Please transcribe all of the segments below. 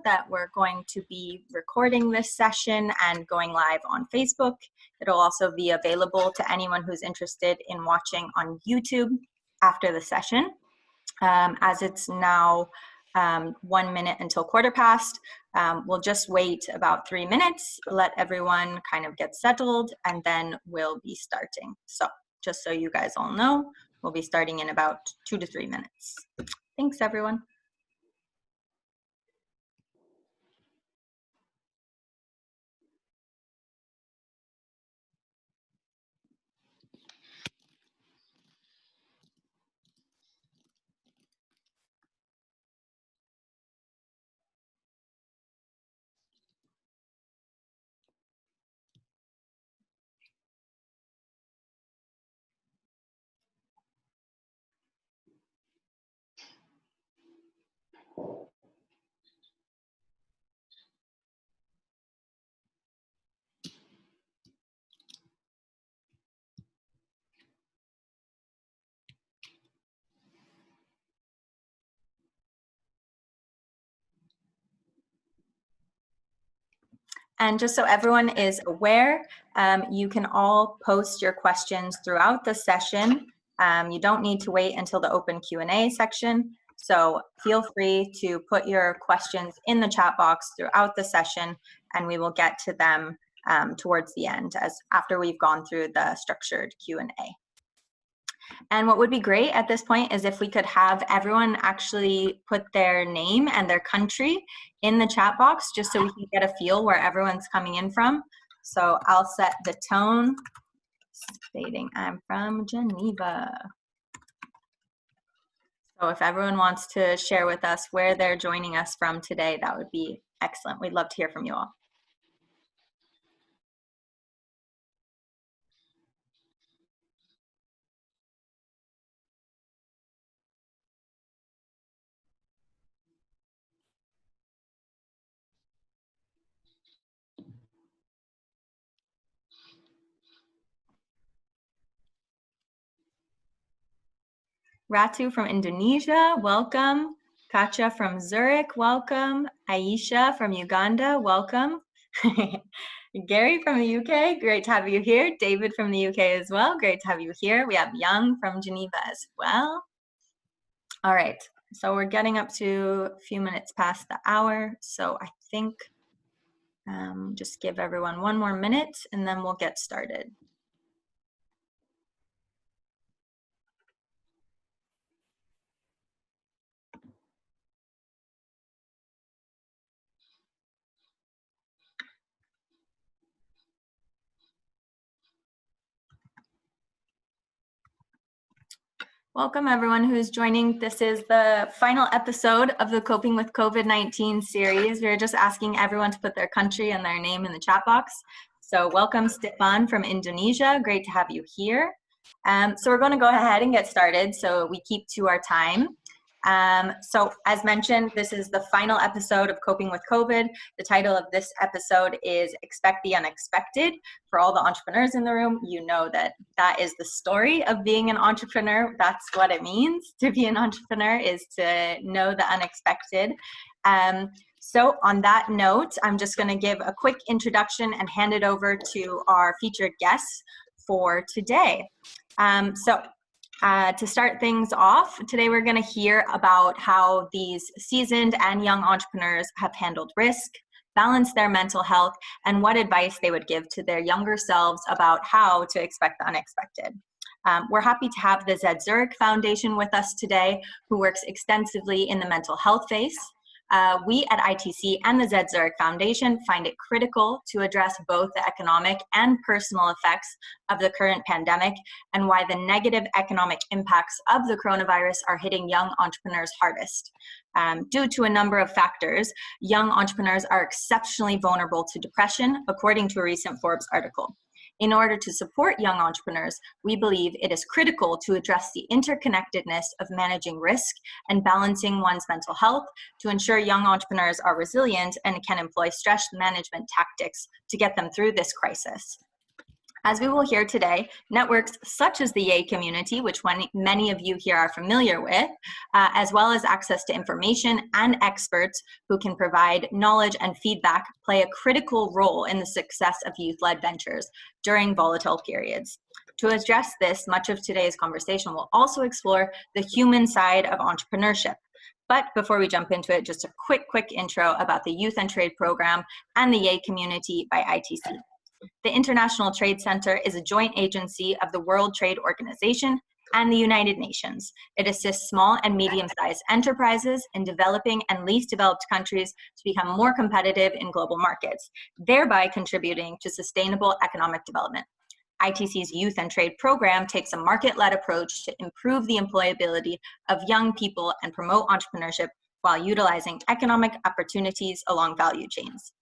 that we're going to be recording this session and going live on Facebook. It'll also be available to anyone who's interested in watching on YouTube after the session. As it's now 1 minute until 1:15, we'll just wait about 3 minutes, let everyone kind of get settled, and then we'll be starting. So just so you guys all know, we'll be starting in about 2 to 3 minutes. Thanks, everyone. And just so everyone is aware, you can all post your questions throughout the session. You don't need to wait until the open Q&A section. So feel free to put your questions in the chat box throughout the session, and we will get to them towards the end, after we've gone through the structured Q&A. And what would be great at this point is if we could have everyone actually put their name and their country in the chat box, just so we can get a feel where everyone's coming in from. So I'll set the tone, stating I'm from Geneva. So if everyone wants to share with us where they're joining us from today, that would be excellent. We'd love to hear from you all. Ratu from Indonesia, welcome. Katja from Zurich, welcome. Aisha from Uganda, welcome. Gary from the UK, great to have you here. David from the UK as well, great to have you here. We have Young from Geneva as well. All right, so we're getting up to a few minutes past the hour, so I think just give everyone 1 more minute and then we'll get started. Welcome everyone who's joining. This is the final episode of the Coping with COVID-19 series. We're just asking everyone to put their country and their name in the chat box. So welcome Stefan from Indonesia, great to have you here. So we're going to go ahead and get started so we keep to our time. So as mentioned, this is the final episode of Coping with COVID. The title of this episode is Expect the Unexpected. For all the entrepreneurs in the room, you know that that is the story of being an entrepreneur. That's what it means to be an entrepreneur, is to know the unexpected. So on that note, I'm just going to give a quick introduction and hand it over to our featured guests for today. To start things off, today we're going to hear about how these seasoned and young entrepreneurs have handled risk, balanced their mental health, and what advice they would give to their younger selves about how to expect the unexpected. We're happy to have the Z Zurich Foundation with us today, who works extensively in the mental health space. We at ITC and the Z Zurich Foundation find it critical to address both the economic and personal effects of the current pandemic and why the negative economic impacts of the coronavirus are hitting young entrepreneurs hardest. Due to a number of factors, young entrepreneurs are exceptionally vulnerable to depression, according to a recent Forbes article. In order to support young entrepreneurs, we believe it is critical to address the interconnectedness of managing risk and balancing one's mental health to ensure young entrepreneurs are resilient and can employ stress management tactics to get them through this crisis. As we will hear today, networks such as the Yay community, which many of you here are familiar with, as well as access to information and experts who can provide knowledge and feedback, play a critical role in the success of youth-led ventures during volatile periods. To address this, much of today's conversation will also explore the human side of entrepreneurship. But before we jump into it, just a quick intro about the Youth and Trade Program and the Yay community by ITC. The International Trade Center is a joint agency of the World Trade Organization and the United Nations. It assists small and medium-sized enterprises in developing and least developed countries to become more competitive in global markets, thereby contributing to sustainable economic development. ITC's Youth and Trade Program takes a market-led approach to improve the employability of young people and promote entrepreneurship while utilizing economic opportunities along value chains.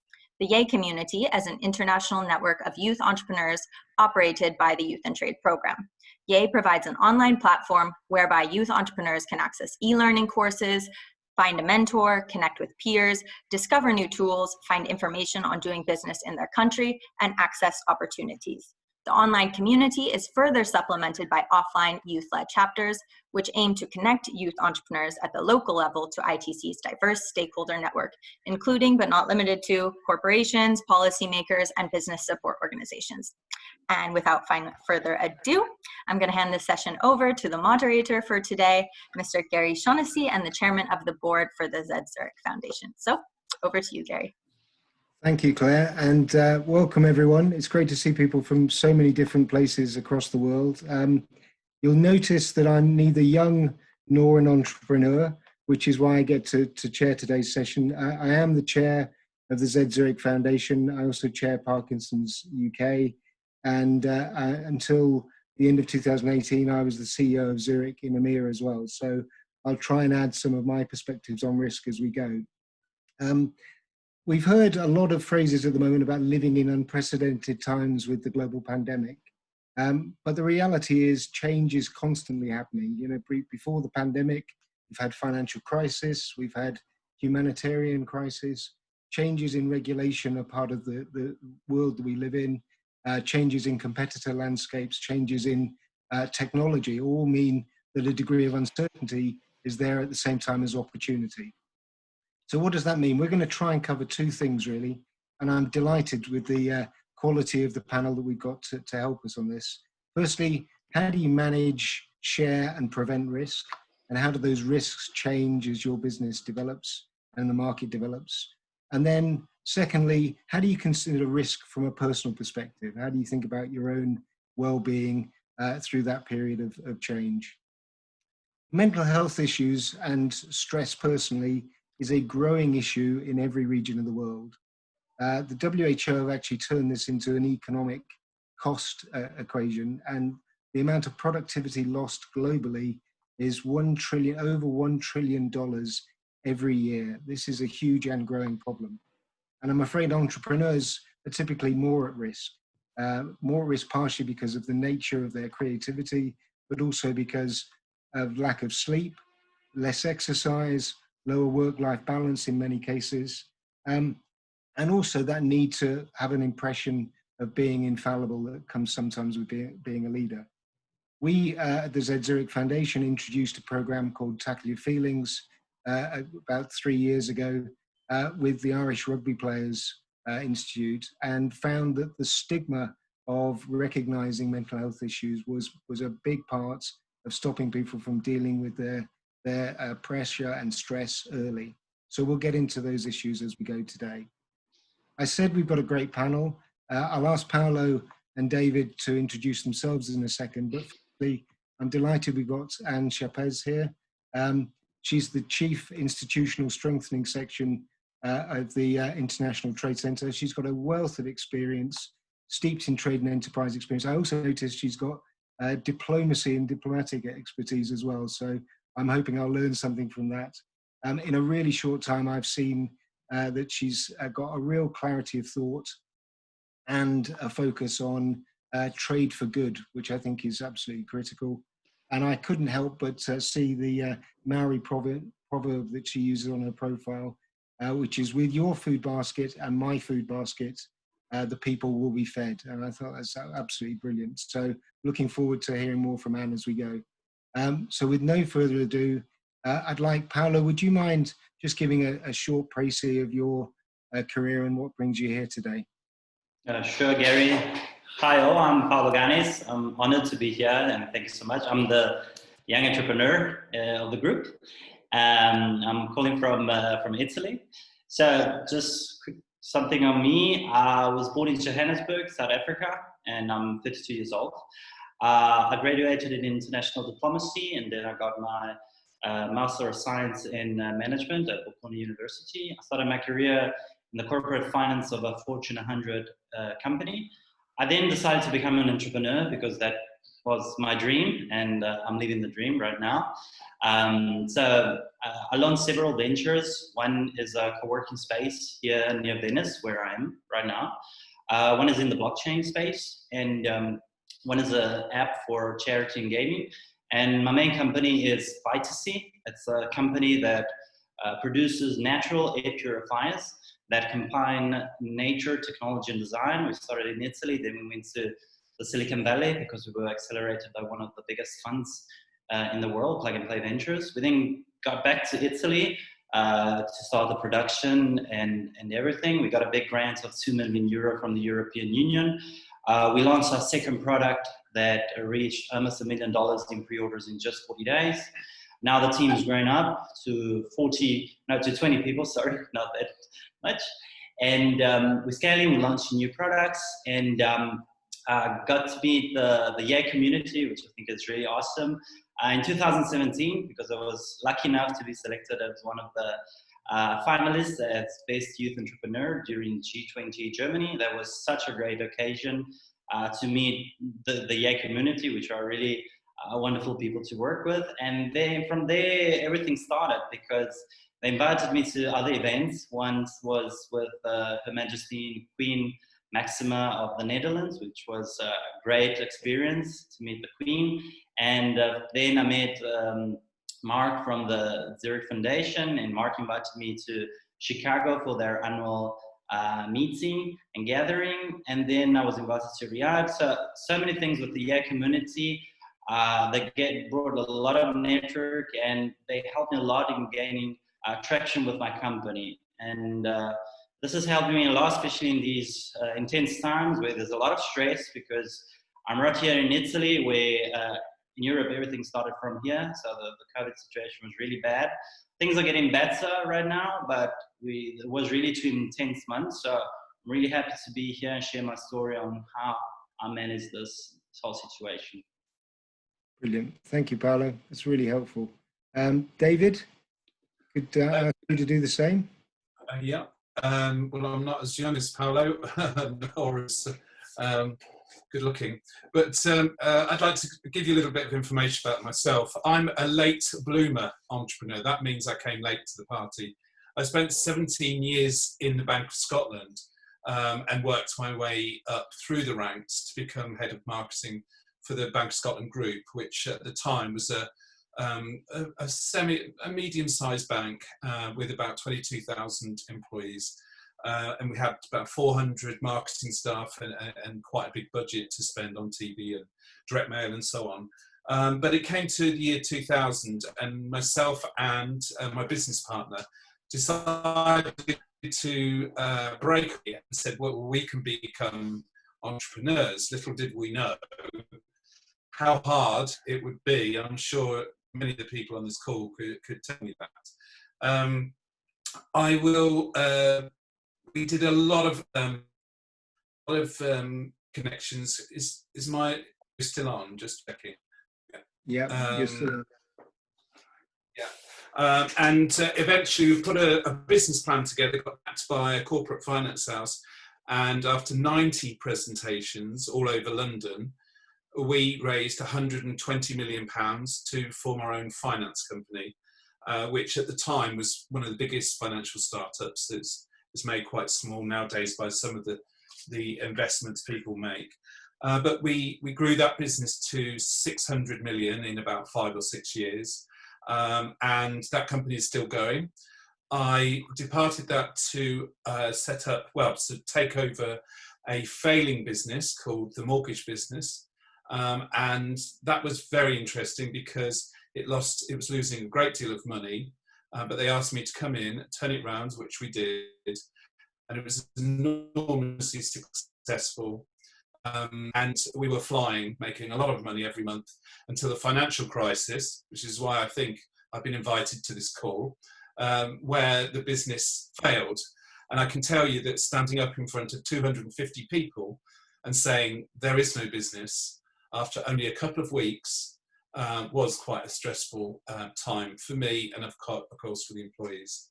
The Yay community is an international network of youth entrepreneurs operated by the Youth and Trade Program. Yay provides an online platform whereby youth entrepreneurs can access e-learning courses, find a mentor, connect with peers, discover new tools, find information on doing business in their country, and access opportunities. The online community is further supplemented by offline youth-led chapters, which aim to connect youth entrepreneurs at the local level to ITC's diverse stakeholder network, including but not limited to corporations, policymakers, and business support organizations. And without further ado, I'm going to hand this session over to the moderator for today, Mr. Gary Shaughnessy, and the chairman of the board for the Z Zurich Foundation. So over to you, Gary. Thank you, Claire, and welcome everyone. It's great to see people from so many different places across the world. You'll notice that I'm neither young nor an entrepreneur, which is why I get to chair today's session. I am the chair of the Z Zurich Foundation. I also chair Parkinson's UK, and until the end of 2018, I was the CEO of Zurich in EMEA as well. So I'll try and add some of my perspectives on risk as we go. We've heard a lot of phrases at the moment about living in unprecedented times with the global pandemic. But the reality is change is constantly happening. You know, before the pandemic, we've had financial crisis, we've had humanitarian crisis, changes in regulation are part of the world that we live in, changes in competitor landscapes, changes in technology all mean that a degree of uncertainty is there at the same time as opportunity. So what does that mean? We're going to try and cover two things really, and I'm delighted with the quality of the panel that we've got to help us on this. Firstly, how do you manage, share and prevent risk? And how do those risks change as your business develops and the market develops? And then secondly, how do you consider risk from a personal perspective? How do you think about your own well-being through that period of change? Mental health issues and stress personally is a growing issue in every region of the world. The WHO have actually turned this into an economic cost equation, and the amount of productivity lost globally is over $1 trillion every year. This is a huge and growing problem. And I'm afraid entrepreneurs are typically more at risk partially because of the nature of their creativity, but also because of lack of sleep, less exercise, lower work-life balance in many cases, and also that need to have an impression of being infallible that comes sometimes with being a leader. We at the Z Zurich Foundation introduced a program called Tackle Your Feelings about 3 years ago with the Irish Rugby Players Institute, and found that the stigma of recognizing mental health issues was a big part of stopping people from dealing with their pressure and stress early. So we'll get into those issues as we go today. I said we've got a great panel. I'll ask Paolo and David to introduce themselves in a second, but firstly, I'm delighted we've got Anne Chappaz here. She's the Chief Institutional Strengthening Section of the International Trade Center. She's got a wealth of experience, steeped in trade and enterprise experience. I also noticed she's got diplomacy and diplomatic expertise as well. So I'm hoping I'll learn something from that. In a really short time, I've seen that she's got a real clarity of thought and a focus on trade for good, which I think is absolutely critical. And I couldn't help but see the Maori proverb that she uses on her profile, which is with your food basket and my food basket, the people will be fed. And I thought that's absolutely brilliant. So looking forward to hearing more from Anne as we go. So with no further ado, I'd like, Paolo, would you mind just giving a short précis of your career and what brings you here today? Sure, Gary. Hi, all. I'm Paolo Ganis. I'm honored to be here, and thank you so much. I'm the young entrepreneur of the group. I'm calling from Italy. So just something on me. I was born in Johannesburg, South Africa, and I'm 32 years old. I graduated in international diplomacy, and then I got my Master of Science in Management at Bocconi University. I started my career in the corporate finance of a Fortune 100 company. I then decided to become an entrepreneur because that was my dream, and I'm living the dream right now. I launched several ventures. One is a co-working space here near Venice, where I am right now. One is in the blockchain space, and one is an app for charity and gaming. And my main company is Shaughnessy. It's a company that produces natural air purifiers that combine nature, technology, and design. We started in Italy, then we went to the Silicon Valley because we were accelerated by one of the biggest funds in the world, Plug and Play Ventures. We then got back to Italy to start the production and everything. We got a big grant of €2 million from the European Union. We launched our second product that reached almost $1 million in pre-orders in just 40 days. Now the team has grown up to 20 people, sorry, not that much. And we're scaling, we're launching new products, and got to meet the Yay community, which I think is really awesome. In 2017, because I was lucky enough to be selected as one of the finalists as Best Youth Entrepreneur during G20 Germany. That was such a great occasion to meet the Yay community, which are really wonderful people to work with. And then from there, everything started because they invited me to other events. One was with Her Majesty Queen Maxima of the Netherlands, which was a great experience to meet the Queen. And then I met Mark from the Zurich Foundation, and Mark invited me to Chicago for their annual meeting and gathering. And then I was invited to Riyadh. So many things with the Yay community. They brought a lot of network, and they helped me a lot in gaining traction with my company. And this has helped me a lot, especially in these intense times where there's a lot of stress, because I'm right here in Italy, where in Europe everything started from here. So the COVID situation was really bad. Things are getting better right now, but it was really 2 intense months. So I'm really happy to be here and share my story on how I managed this whole situation. Brilliant. Thank you, Paolo. That's really helpful. David, could I ask you to do the same? Yeah. Well, I'm not as young as Paolo, or as good looking, but I'd like to give you a little bit of information about myself. I'm a late bloomer entrepreneur. That means I came late to the party. I spent 17 years in the Bank of Scotland and worked my way up through the ranks to become head of marketing for the Bank of Scotland Group, which at the time was a medium-sized bank with about 22,000 employees. And we had about 400 marketing staff and quite a big budget to spend on TV and direct mail and so on. But it came to the year 2000, and myself and my business partner decided to break it and said, well, we can become entrepreneurs. Little did we know how hard it would be. I'm sure many of the people on this call could tell me that. We did a lot of connections. Is my still on? Just checking. Yeah, you're still on. Yeah. And eventually we put a business plan together, got backed by a corporate finance house, and after 90 presentations all over London, we raised £120 million to form our own finance company, which at the time was one of the biggest financial startups. It's made quite small nowadays by some of the investments people make. But we grew that business to 600 million in about 5 or 6 years. And that company is still going. I departed that to take over a failing business called the mortgage business. And that was very interesting because it was losing a great deal of money, but they asked me to come in, turn it round, which we did, and it was enormously successful. And we were flying, making a lot of money every month until the financial crisis, which is why I think I've been invited to this call, where the business failed. And I can tell you that standing up in front of 250 people and saying there is no business after only a couple of weeks was quite a stressful time for me and of course for the employees.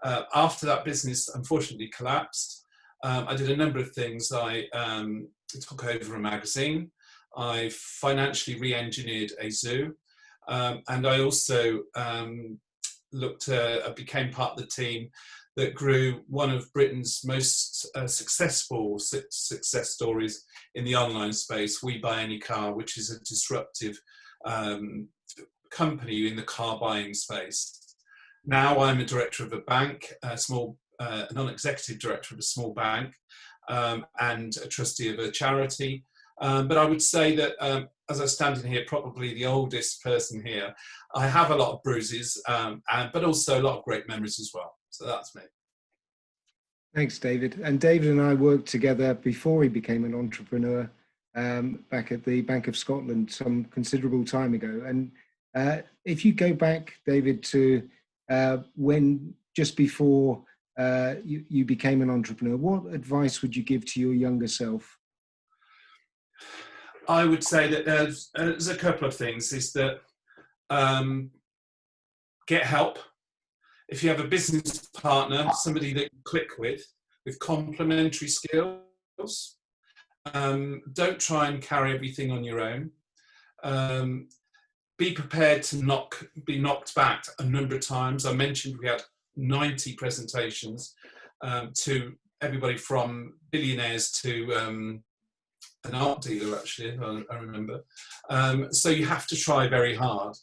After that business unfortunately collapsed, I did a number of things. I took over a magazine, I financially re-engineered a zoo, and I also became part of the team that grew one of Britain's most successful success stories in the online space, We Buy Any Car, which is a disruptive company in the car buying space. Now I'm a director of a bank, a non-executive director of a small bank, and a trustee of a charity. But I would say that as I stand in here, probably the oldest person here, I have a lot of bruises, but also a lot of great memories as well. So that's me. Thanks, David. And David and I worked together before he became an entrepreneur back at the Bank of Scotland some considerable time ago. And if you go back, David, to when just before you became an entrepreneur, what advice would you give to your younger self? I would say that there's a couple of things. Is that get help. If you have a business partner, somebody that you click with complementary skills, don't try and carry everything on your own. Be prepared to be knocked back a number of times. I mentioned we had 90 presentations to everybody from billionaires to an art dealer, actually, I remember. So you have to try very hard.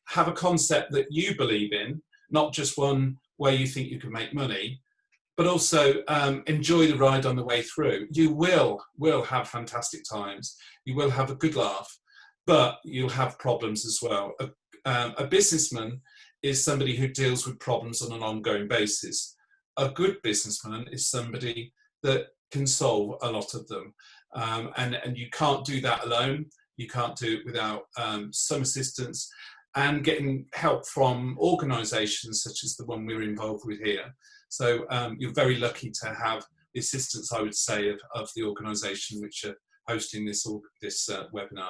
Have a concept that you believe in, not just one where you think you can make money, but also enjoy the ride on the way through. You will have fantastic times. You will have a good laugh, but you'll have problems as well. A businessman is somebody who deals with problems on an ongoing basis. A good businessman is somebody that can solve a lot of them. And you can't do that alone. You can't do it without some assistance and getting help from organisations such as the one we're involved with here. So you're very lucky to have the assistance, I would say, of the organisation which are hosting this webinar.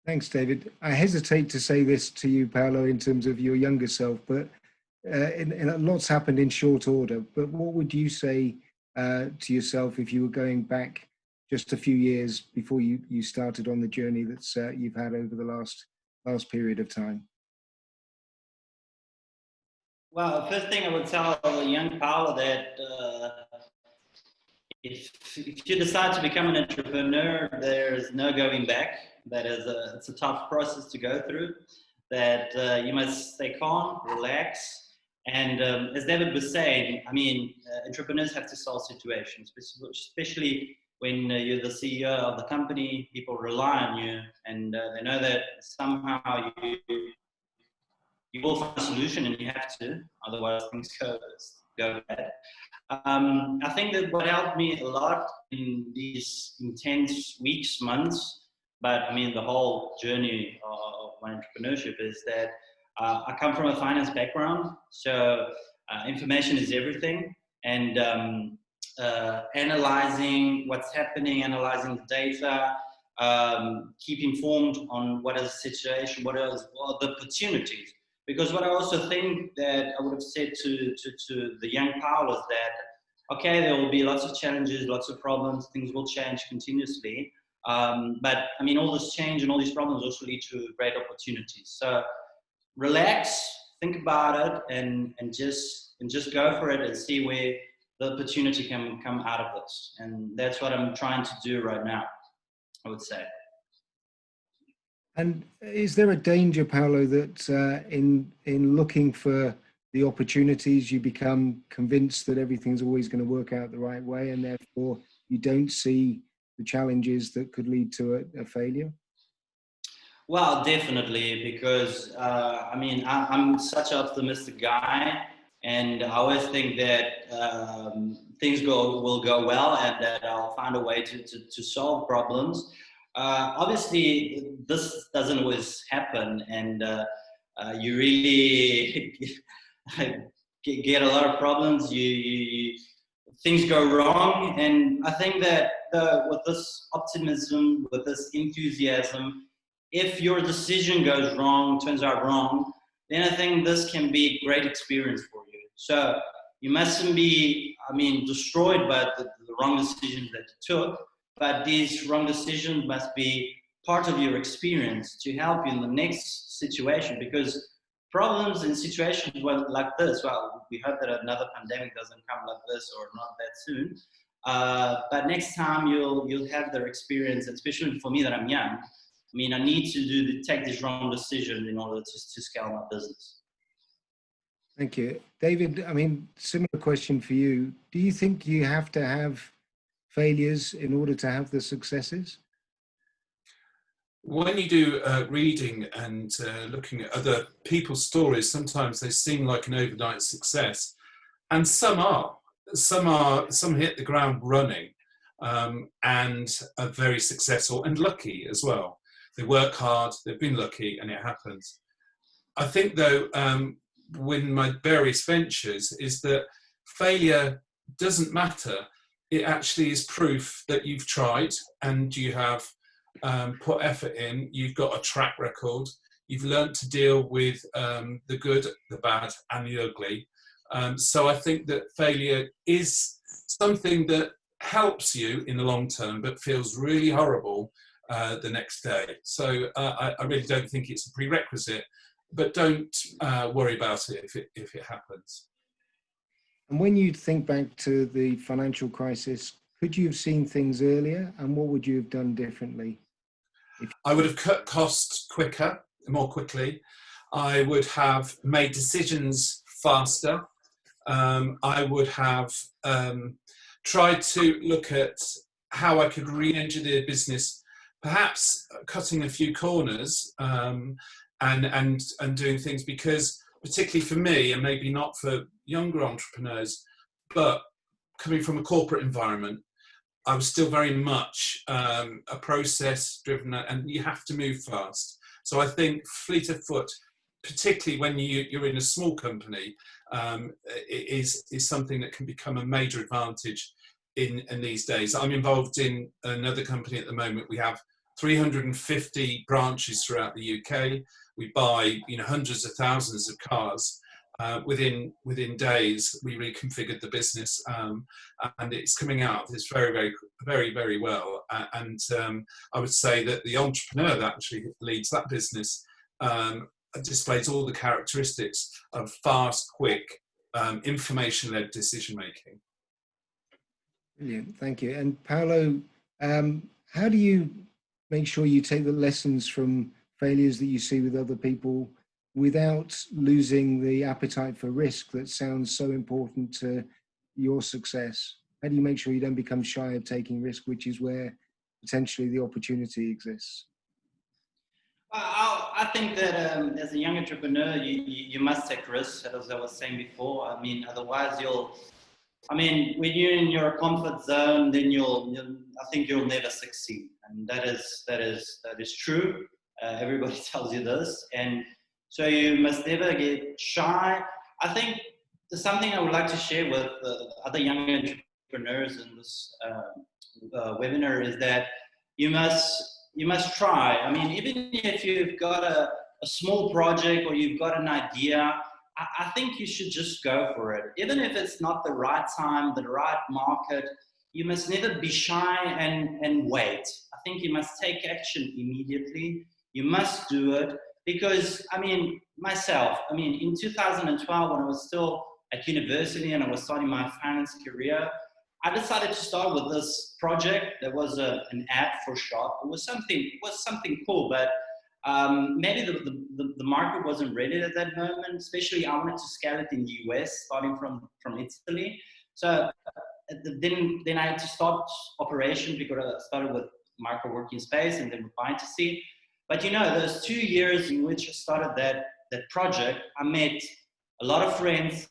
Thanks, David. I hesitate to say this to you, Paolo, in terms of your younger self, but lots happened in short order. But what would you say to yourself if you were going back just a few years before you started on the journey that's you've had over the last period of time? Well, the first thing I would tell the young Paolo that if you decide to become an entrepreneur, there's no going back. That it's a tough process to go through. That you must stay calm, relax, and as David was saying, I mean, entrepreneurs have to solve situations, especially when you're the CEO of the company. People rely on you, and they know that somehow you will find a solution, and you have to, otherwise things go bad. I think that what helped me a lot in these intense weeks, months, but I mean the whole journey of my entrepreneurship is that I come from a finance background, so information is everything, and analyzing what's happening, analyzing the data, keep informed on what is the situation, what are the opportunities. Because what I also think that I would have said to the young Paolo is that, okay, there will be lots of challenges, lots of problems, things will change continuously. But I mean, all this change and all these problems also lead to great opportunities. So relax, think about it, and just go for it and see where the opportunity can come out of this. And that's what I'm trying to do right now, I would say. And is there a danger, Paolo, that in looking for the opportunities, you become convinced that everything's always going to work out the right way, and therefore you don't see the challenges that could lead to a failure? Well, definitely, because I'm such an optimistic guy, and I always think that things will go well, and that I'll find a way to solve problems. Obviously, this doesn't always happen, and you really get a lot of problems. Things go wrong, and I think that with this optimism, with this enthusiasm, if your decision goes wrong, turns out wrong, then I think this can be a great experience for you. So you mustn't be, destroyed by the wrong decisions that you took, but these wrong decisions must be part of your experience to help you in the next situation, because problems in situations like this, well, we hope that another pandemic doesn't come like this, or not that soon. But next time you'll have their experience, especially for me that I'm young. I need to take this wrong decision in order to scale my business. Thank you. David, similar question for you. Do you think you have to have failures in order to have the successes? When you do reading and looking at other people's stories, sometimes they seem like an overnight success, and some hit the ground running and are very successful and lucky as well. They work hard, they've been lucky, and it happens. I think, though, with my various ventures, is that failure doesn't matter. It actually is proof that you've tried and you have put effort in, you've got a track record, you've learned to deal with the good, the bad, and the ugly. So I think that failure is something that helps you in the long term, but feels really horrible the next day. So I really don't think it's a prerequisite, but don't worry about it if it happens. And when you think back to the financial crisis, could you have seen things earlier, and what would you have done differently? I would have cut costs more quickly. I would have made decisions faster. I would have tried to look at how I could re-engineer business, perhaps cutting a few corners and doing things, because particularly for me, and maybe not for younger entrepreneurs, but coming from a corporate environment, I was still very much a process driven, and you have to move fast. So I think fleet of foot, particularly when you're in a small company, is something that can become a major advantage in these days. I'm involved in another company at the moment. We have 350 branches throughout the UK. We buy hundreds of thousands of cars. Within days, we reconfigured the business, and it's coming out of this very, very, very, very well. And I would say that the entrepreneur that actually leads that business displays all the characteristics of fast, quick, information-led decision making. Brilliant, thank you. And Paolo, how do you make sure you take the lessons from failures that you see with other people without losing the appetite for risk that sounds so important to your success? How do you make sure you don't become shy of taking risk, which is where potentially the opportunity exists? I think that as a young entrepreneur, you must take risks, as I was saying before. Otherwise when you're in your comfort zone, then I think you'll never succeed, and that is true. Everybody tells you this, and so you must never get shy. I think there's something I would like to share with other young entrepreneurs in this webinar is that you must try. Even if you've got a small project or you've got an idea, I think you should just go for it. Even if it's not the right time, the right market, you must never be shy and wait. I think you must take action immediately. You must do it because, myself, in 2012, when I was still at university and I was starting my finance career, I decided to start with this project. There was an app for shop. It was something cool, but maybe the market wasn't ready at that moment, especially I wanted to scale it in the US, starting from Italy. So then I had to start operation because I started with micro working space and then with Fantasy. But you know, those 2 years in which I started that project, I met a lot of friends,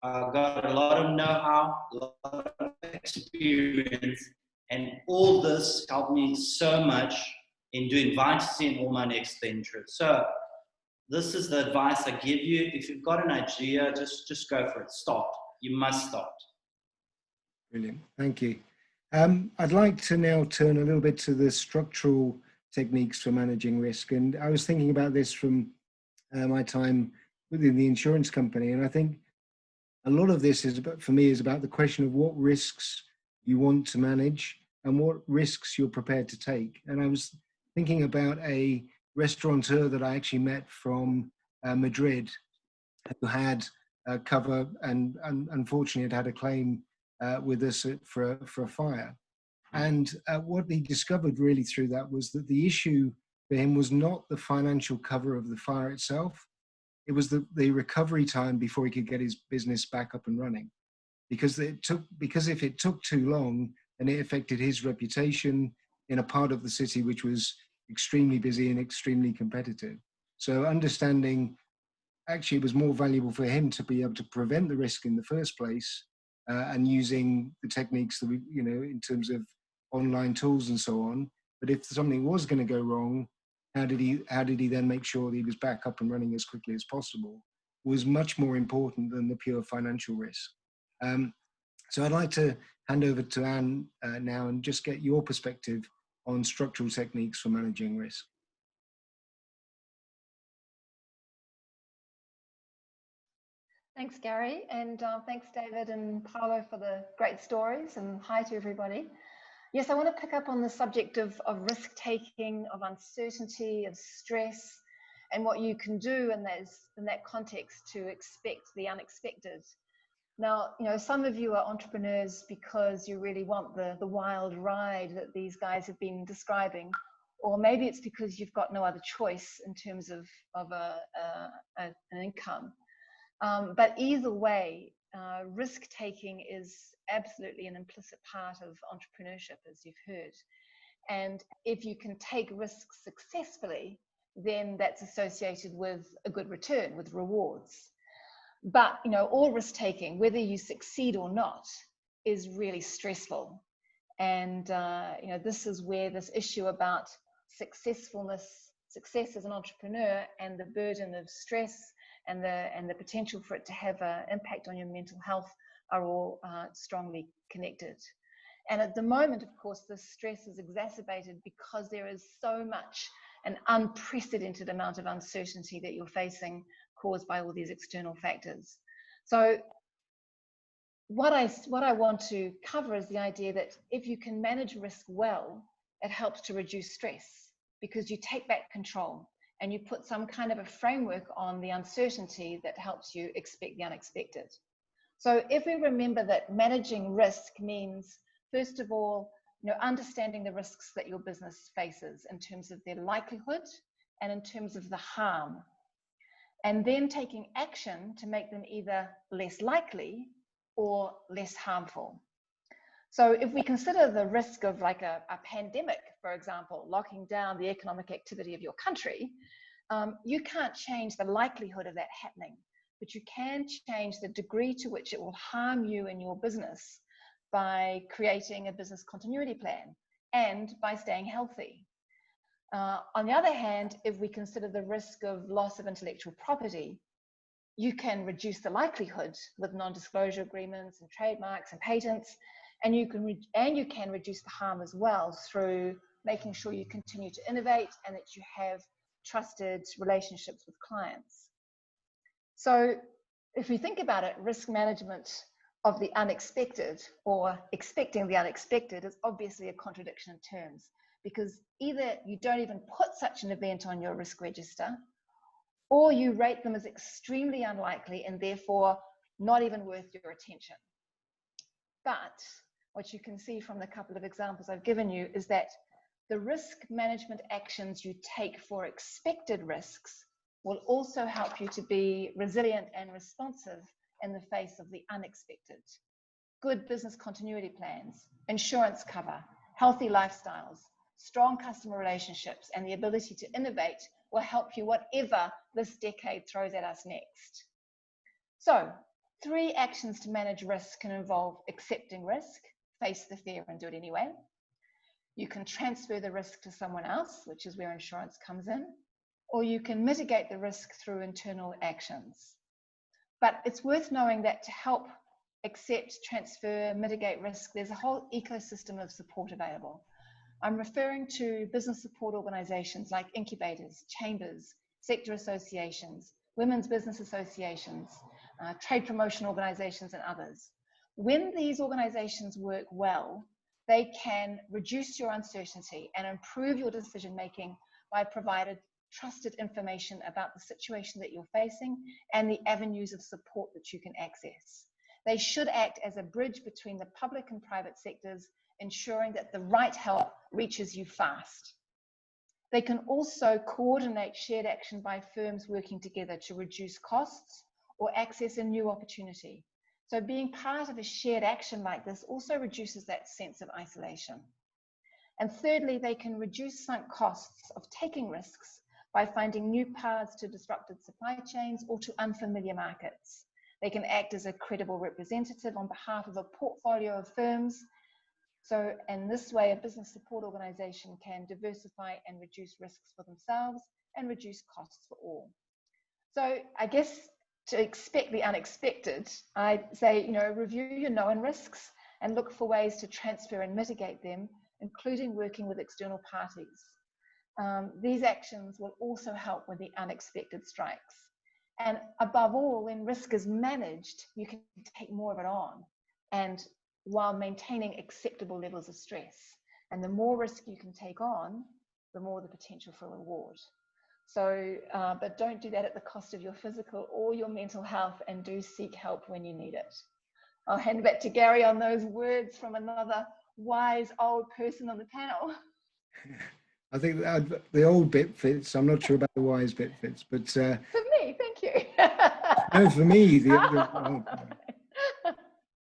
got a lot of know-how, a lot of experience, and all this helped me so much in doing Fantasy and all my next ventures. So this is the advice I give you. If you've got an idea, just go for it. Start. You must start. Brilliant. Thank you. I'd like to now turn a little bit to the structural techniques for managing risk. And I was thinking about this from my time within the insurance company. And I think a lot of this is about, for me, is about the question of what risks you want to manage and what risks you're prepared to take. And I was thinking about a restaurateur that I actually met from Madrid who had cover and unfortunately had a claim with us for a fire. And what he discovered really through that was that the issue for him was not the financial cover of the fire itself. It was the recovery time before he could get his business back up and running. Because if it took too long, then it affected his reputation in a part of the city which was extremely busy and extremely competitive. So understanding, actually it was more valuable for him to be able to prevent the risk in the first place, and using the techniques that we, you know, in terms of online tools and so on. But if something was going to go wrong, how did he then make sure that he was back up and running as quickly as possible, was much more important than the pure financial risk. So I'd like to hand over to Anne now and just get your perspective on structural techniques for managing risk. Thanks, Gary, and thanks, David and Paolo, for the great stories, and hi to everybody. Yes, I want to pick up on the subject of risk-taking, of uncertainty, of stress, and what you can do in that context to expect the unexpected. Now, you know, some of you are entrepreneurs because you really want the wild ride that these guys have been describing, or maybe it's because you've got no other choice in terms of an income. But either way, risk-taking is absolutely an implicit part of entrepreneurship, as you've heard. And if you can take risks successfully, then that's associated with a good return, with rewards. But, you know, all risk-taking, whether you succeed or not, is really stressful. And, you know, this is where this issue about success as an entrepreneur and the burden of stress and the potential for it to have an impact on your mental health are all strongly connected. And at the moment, of course, this stress is exacerbated because there is so much, an unprecedented amount of uncertainty that you're facing, caused by all these external factors. So what I want to cover is the idea that if you can manage risk well, it helps to reduce stress because you take back control and you put some kind of a framework on the uncertainty that helps you expect the unexpected. So if we remember that managing risk means, first of all, you know, understanding the risks that your business faces in terms of their likelihood and in terms of the harm, and then taking action to make them either less likely or less harmful. So if we consider the risk of like a pandemic, for example, locking down the economic activity of your country, you can't change the likelihood of that happening, but you can change the degree to which it will harm you and your business by creating a business continuity plan and by staying healthy. On the other hand, if we consider the risk of loss of intellectual property, you can reduce the likelihood with non-disclosure agreements and trademarks and patents, and you can reduce the harm as well through making sure you continue to innovate and that you have trusted relationships with clients. So if we think about it, risk management of the unexpected or expecting the unexpected is obviously a contradiction in terms, because either you don't even put such an event on your risk register, or you rate them as extremely unlikely and therefore not even worth your attention. But what you can see from the couple of examples I've given you is that the risk management actions you take for expected risks will also help you to be resilient and responsive in the face of the unexpected. Good business continuity plans, insurance cover, healthy lifestyles, strong customer relationships, and the ability to innovate will help you whatever this decade throws at us next. So, 3 actions to manage risk can involve accepting risk, face the fear and do it anyway. You can transfer the risk to someone else, which is where insurance comes in, or you can mitigate the risk through internal actions. But it's worth knowing that to help accept, transfer, mitigate risk, there's a whole ecosystem of support available. I'm referring to business support organizations like incubators, chambers, sector associations, women's business associations, trade promotion organizations, and others. When these organizations work well, they can reduce your uncertainty and improve your decision making by providing trusted information about the situation that you're facing and the avenues of support that you can access. They should act as a bridge between the public and private sectors, ensuring that the right help reaches you fast. They can also coordinate shared action by firms working together to reduce costs or access a new opportunity. So being part of a shared action like this also reduces that sense of isolation. And thirdly, they can reduce sunk costs of taking risks by finding new paths to disrupted supply chains or to unfamiliar markets. They can act as a credible representative on behalf of a portfolio of firms. So in this way, a business support organization can diversify and reduce risks for themselves and reduce costs for all. So I guess to expect the unexpected, I'd say, review your known risks and look for ways to transfer and mitigate them, including working with external parties. These actions will also help when the unexpected strikes. And above all, when risk is managed, you can take more of it on, and while maintaining acceptable levels of stress. And the more risk you can take on, the more the potential for reward. So, but don't do that at the cost of your physical or your mental health, and do seek help when you need it. I'll hand it back to Gary on those words from another wise old person on the panel. I think the old bit fits. I'm not sure about the wise bit fits, but for me, thank you. No, for me,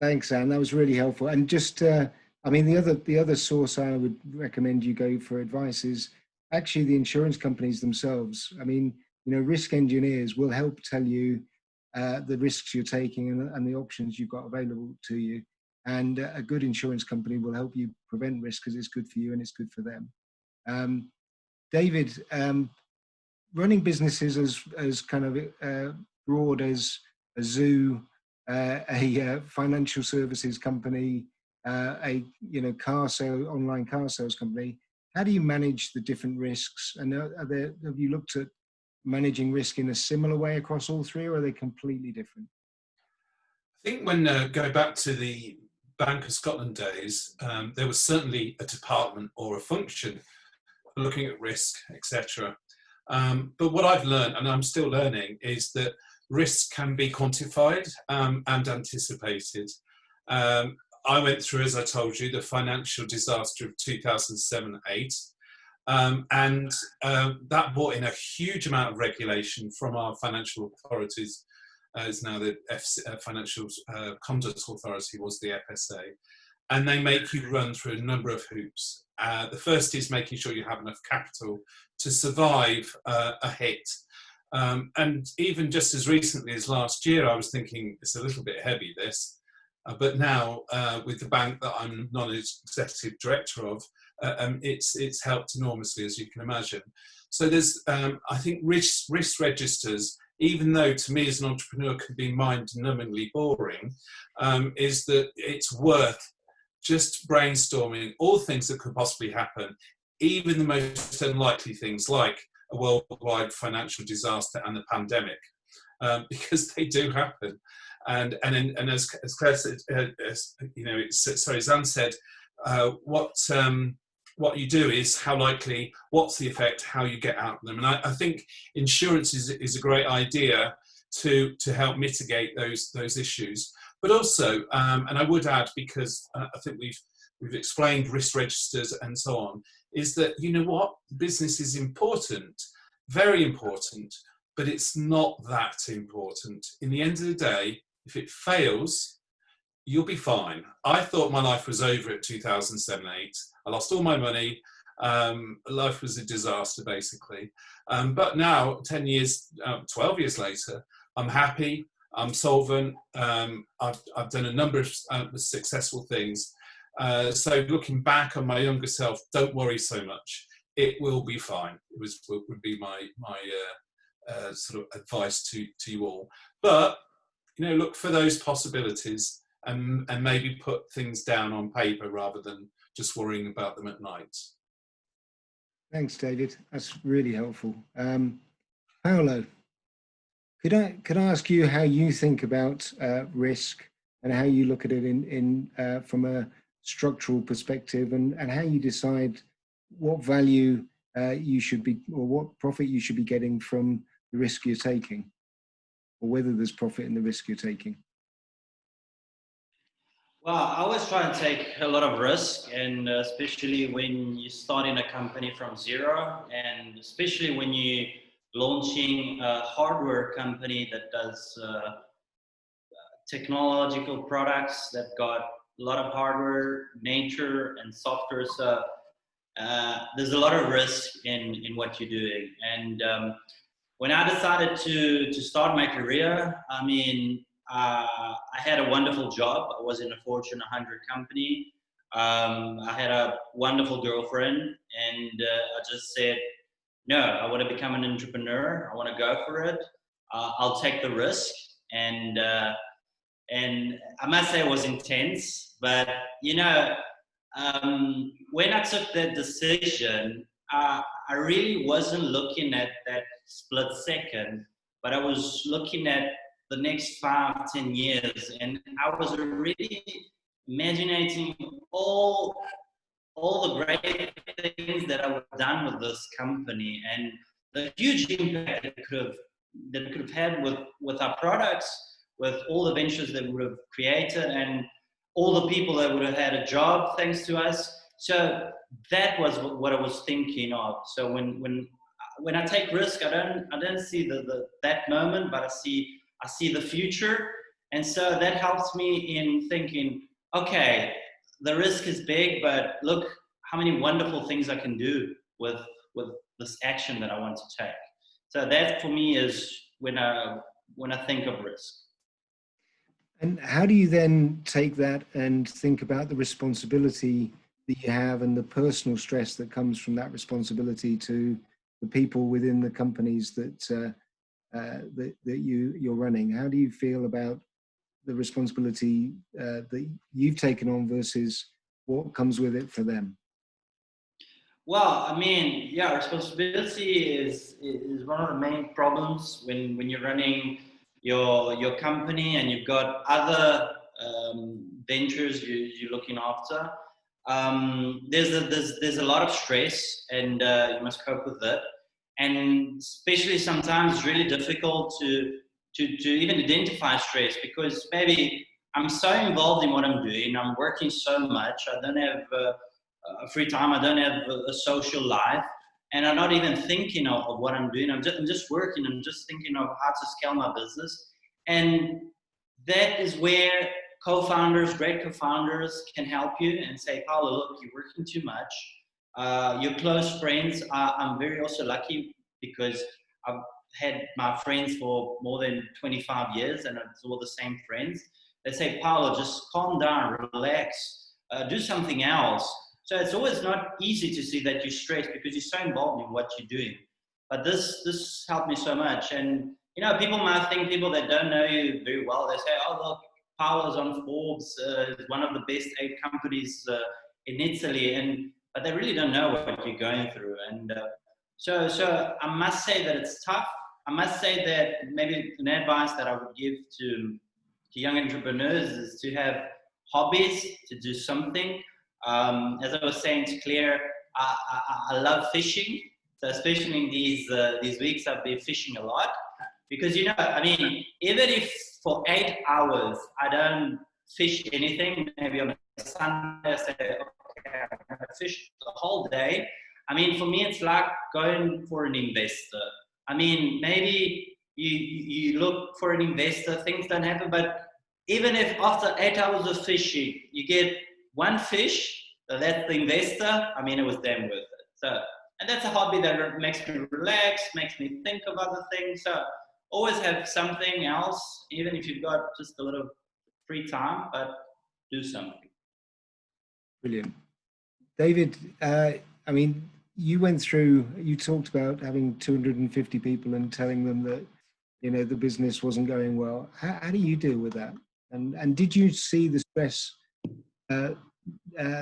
thanks, Anne. That was really helpful. And just, I mean, the other source I would recommend you go for advice is actually the insurance companies themselves. I mean, risk engineers will help tell you the risks you're taking and the options you've got available to you. And a good insurance company will help you prevent risk because it's good for you and it's good for them. David, running businesses as kind of broad as a zoo, a financial services company, a online car sales company, how do you manage the different risks? And have you looked at managing risk in a similar way across all 3, or are they completely different? I think when go back to the Bank of Scotland days, there was certainly a department or a function for looking at risk, etc. But what I've learned, and I'm still learning, is that risk can be quantified and anticipated. I went through, as I told you, the financial disaster of 2007-8, and that brought in a huge amount of regulation from our financial authorities. It's now the Financial Conduct Authority, was the FSA, and they make you run through a number of hoops. The first is making sure you have enough capital to survive a hit. And even just as recently as last year, I was thinking it's a little bit heavy, this. But now, with the bank that I'm non-executive director of, it's helped enormously, as you can imagine. So there's, I think, risk registers, even though to me as an entrepreneur can be mind-numbingly boring, is that it's worth just brainstorming all things that could possibly happen, even the most unlikely things like a worldwide financial disaster and the pandemic, because they do happen. And as Claire said, as Anne said, what you do is how likely, what's the effect, how you get out of them. And I think insurance is a great idea to help mitigate those issues. But also, and I would add, because I think we've explained risk registers and so on, is that, you know what, business is important, very important, but it's not that important. In the end of the day, if it fails, you'll be fine. I thought my life was over at 2007-8. I lost all my money. Life was a disaster, basically. But now, 10 years, 12 years later, I'm happy, I'm solvent, I've done a number of successful things. So looking back on my younger self, don't worry so much. It will be fine. Would be my sort of advice to you all. But, you know, look for those possibilities and maybe put things down on paper rather than just worrying about them at night. Thanks, David. That's really helpful. Paolo, could I ask you how you think about risk and how you look at it in from a structural perspective, and how you decide what value you should be, or what profit you should be getting from the risk you're taking, or whether there's profit in the risk you're taking? Well, I always try and take a lot of risk, and especially when you start in a company from zero, and especially when you're launching a hardware company that does technological products that got a lot of hardware, nature, and software. So there's a lot of risk in what you're doing. And when I decided to start my career, I mean, I had a wonderful job. I was in a Fortune 100 company. I had a wonderful girlfriend, and I just said, no, I want to become an entrepreneur. I want to go for it. I'll take the risk. And I must say it was intense, but you know, when I took that decision, I really wasn't looking at that split second, but I was looking at the next 5-10 years, and I was already imagining all the great things that I would have done with this company, and the huge impact that it could have had with our products, with all the ventures that we would have created, and all the people that would have had a job thanks to us. So that was what I was thinking of. So when I take risk, I don't see that moment, but I see the future. And so that helps me in thinking, okay, the risk is big, but look how many wonderful things I can do with this action that I want to take. So that for me is when I think of risk. And how do you then take that and think about the responsibility that you have and the personal stress that comes from that responsibility to the people within the companies that you're running? How do you feel about the responsibility that you've taken on versus what comes with it for them? Well, I mean, yeah, responsibility is one of the main problems when you're running your company and you've got other ventures you're looking after. There's a lot of stress, and you must cope with it. And especially sometimes it's really difficult to even identify stress, because maybe I'm so involved in what I'm doing. I'm working so much. I don't have free time. I don't have a social life, and I'm not even thinking of what I'm doing. I'm just working. I'm just thinking of how to scale my business, and that is where great co-founders can help you and say, Paolo, look, you're working too much. Your close friends, I'm very also lucky because I've had my friends for more than 25 years, and it's all the same friends. They say, Paolo, just calm down, relax, do something else. So it's always not easy to see that you're stressed because you're so involved in what you're doing. But this helped me so much. And, you know, people might think, people that don't know you very well, they say, oh, look, Paolo's on Forbes, one of the best 8 companies in Italy. But they really don't know what you're going through. And so I must say that it's tough. I must say that maybe an advice that I would give to young entrepreneurs is to have hobbies, to do something. As I was saying to Claire, I love fishing. So especially in these weeks, I've been fishing a lot because, you know, I mean, even if for 8 hours I don't fish anything, maybe on a Sunday I say, fish the whole day. I mean, for me, it's like going for an investor. I mean, maybe you look for an investor, things don't happen, but even if after 8 hours of fishing, you get one fish, so that's the investor, I mean, it was damn worth it. So, and that's a hobby that makes me relax, makes me think of other things. So always have something else, even if you've got just a little free time, but do something. Brilliant. David, I mean, you talked about having 250 people and telling them that, you know, the business wasn't going well. How do you deal with that? And did you see the stress at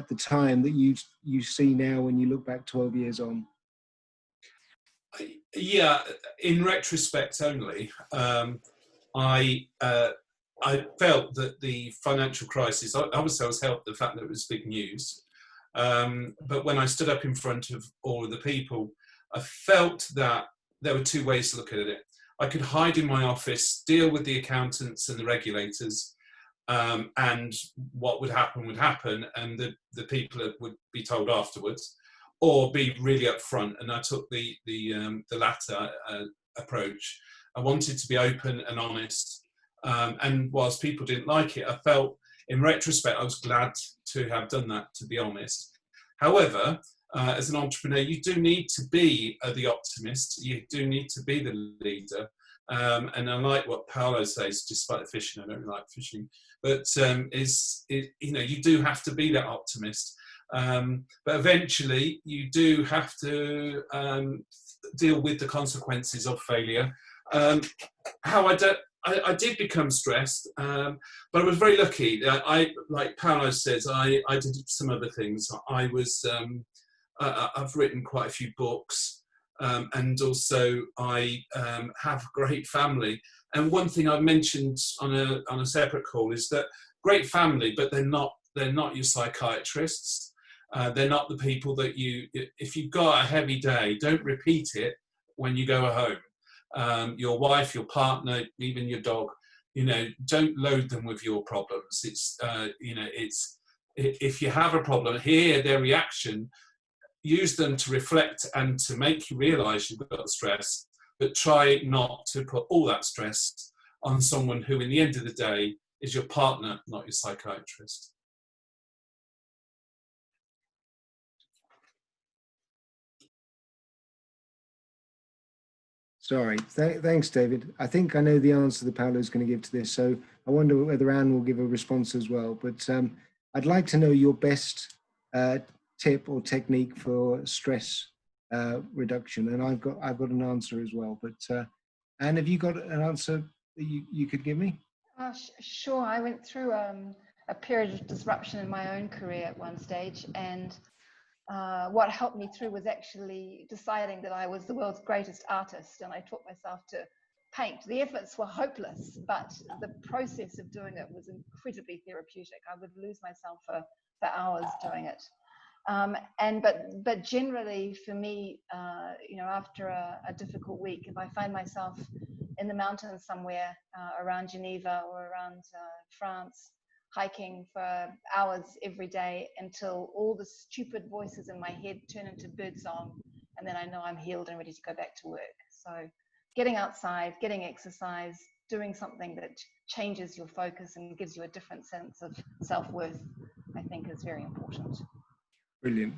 the time that you see now when you look back 12 years on? Yeah, in retrospect only, I felt that the financial crisis, obviously I was helped the fact that it was big news, but when I stood up in front of all of the people, I felt that there were two ways to look at it. I could hide in my office, deal with the accountants and the regulators, and what would happen, and the people would be told afterwards, or be really upfront. And I took the latter approach. I wanted to be open and honest, and whilst people didn't like it, I felt in retrospect I was glad to have done that, to be honest. However, as an entrepreneur, you do need to be the optimist. You do need to be the leader. And I like what Paolo says, despite the fishing, I don't really like fishing, but you know, you do have to be that optimist. But eventually you do have to deal with the consequences of failure. How I did become stressed, but I was very lucky. Like Paolo says, I did some other things. I've written quite a few books, and also I have a great family. And one thing I mentioned on a separate call is that great family, but they're not your psychiatrists. They're not the people that if you've got a heavy day, don't repeat it when you go home. Your wife, your partner, even your dog, you know, don't load them with your problems. If you have a problem, hear their reaction, use them to reflect and to make you realise you've got stress, but try not to put all that stress on someone who, in the end of the day, is your partner, not your psychiatrist. Sorry, thanks, David. I think I know the answer that Paolo's going to give to this, so I wonder whether Anne will give a response as well. But I'd like to know your best tip or technique for stress reduction, and I've got an answer as well. But Anne, have you got an answer that you could give me? Sure. I went through a period of disruption in my own career at one stage, and what helped me through was actually deciding that I was the world's greatest artist, and I taught myself to paint. The efforts were hopeless, but the process of doing it was incredibly therapeutic. I would lose myself for hours doing it. But generally for me, you know, after a difficult week, if I find myself in the mountains somewhere around Geneva or around France, hiking for hours every day until all the stupid voices in my head turn into birdsong, and then I know I'm healed and ready to go back to work. So getting outside, getting exercise, doing something that changes your focus and gives you a different sense of self-worth, I think is very important. Brilliant.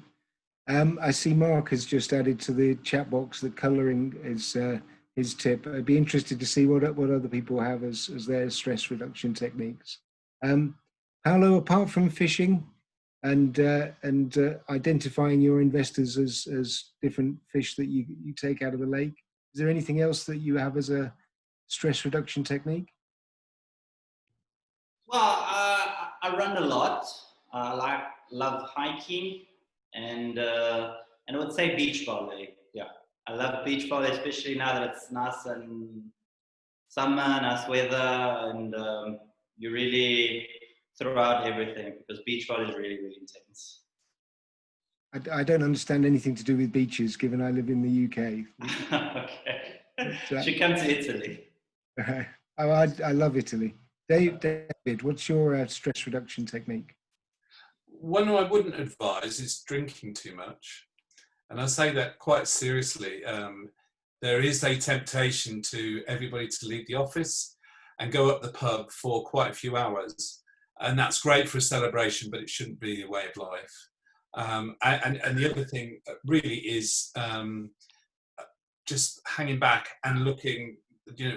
I see Mark has just added to the chat box that colouring is his tip. I'd be interested to see what other people have as their stress reduction techniques. Paolo, apart from fishing and identifying your investors as different fish that you take out of the lake, is there anything else that you have as a stress reduction technique? Well, I run a lot. I love hiking, and I would say beach volley. Yeah, I love beach volley, especially now that it's nice and summer, nice weather, and you really throw out everything, because beach volley is really, really intense. I don't understand anything to do with beaches, given I live in the UK. Okay, should come to Italy. I love Italy. David, what's your stress reduction technique? one I wouldn't advise is drinking too much. And I say that quite seriously. There is a temptation to everybody to leave the office and go up the pub for quite a few hours. And that's great for a celebration, but it shouldn't be a way of life. And the other thing really is just hanging back and looking,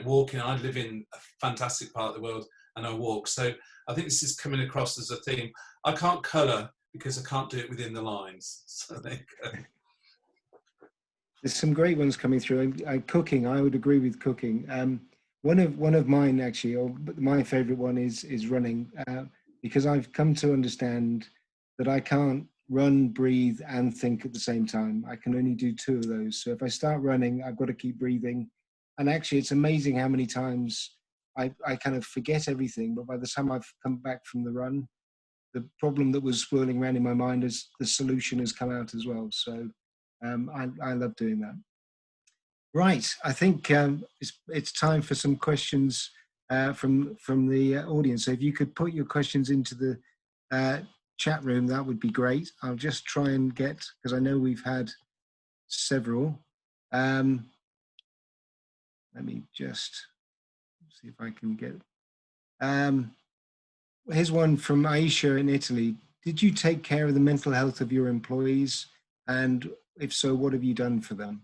walking. I live in a fantastic part of the world and I walk. So I think this is coming across as a theme. I can't colour because I can't do it within the lines. So there you go. There's some great ones coming through. Cooking, I would agree with cooking. One of mine actually, or my favourite one is running, because I've come to understand that I can't run, breathe, and think at the same time. I can only do two of those. So if I start running, I've got to keep breathing. And actually, it's amazing how many times I kind of forget everything. But by the time I've come back from the run, the problem that was swirling around in my mind is the solution has come out as well. So I love doing that. Right, I think it's time for some questions from the audience. So if you could put your questions into the chat room, that would be great. I'll just try and get, because I know we've had several. Let me just see if I can get. Here's one from Aisha in Italy. Did you take care of the mental health of your employees? And if so, what have you done for them?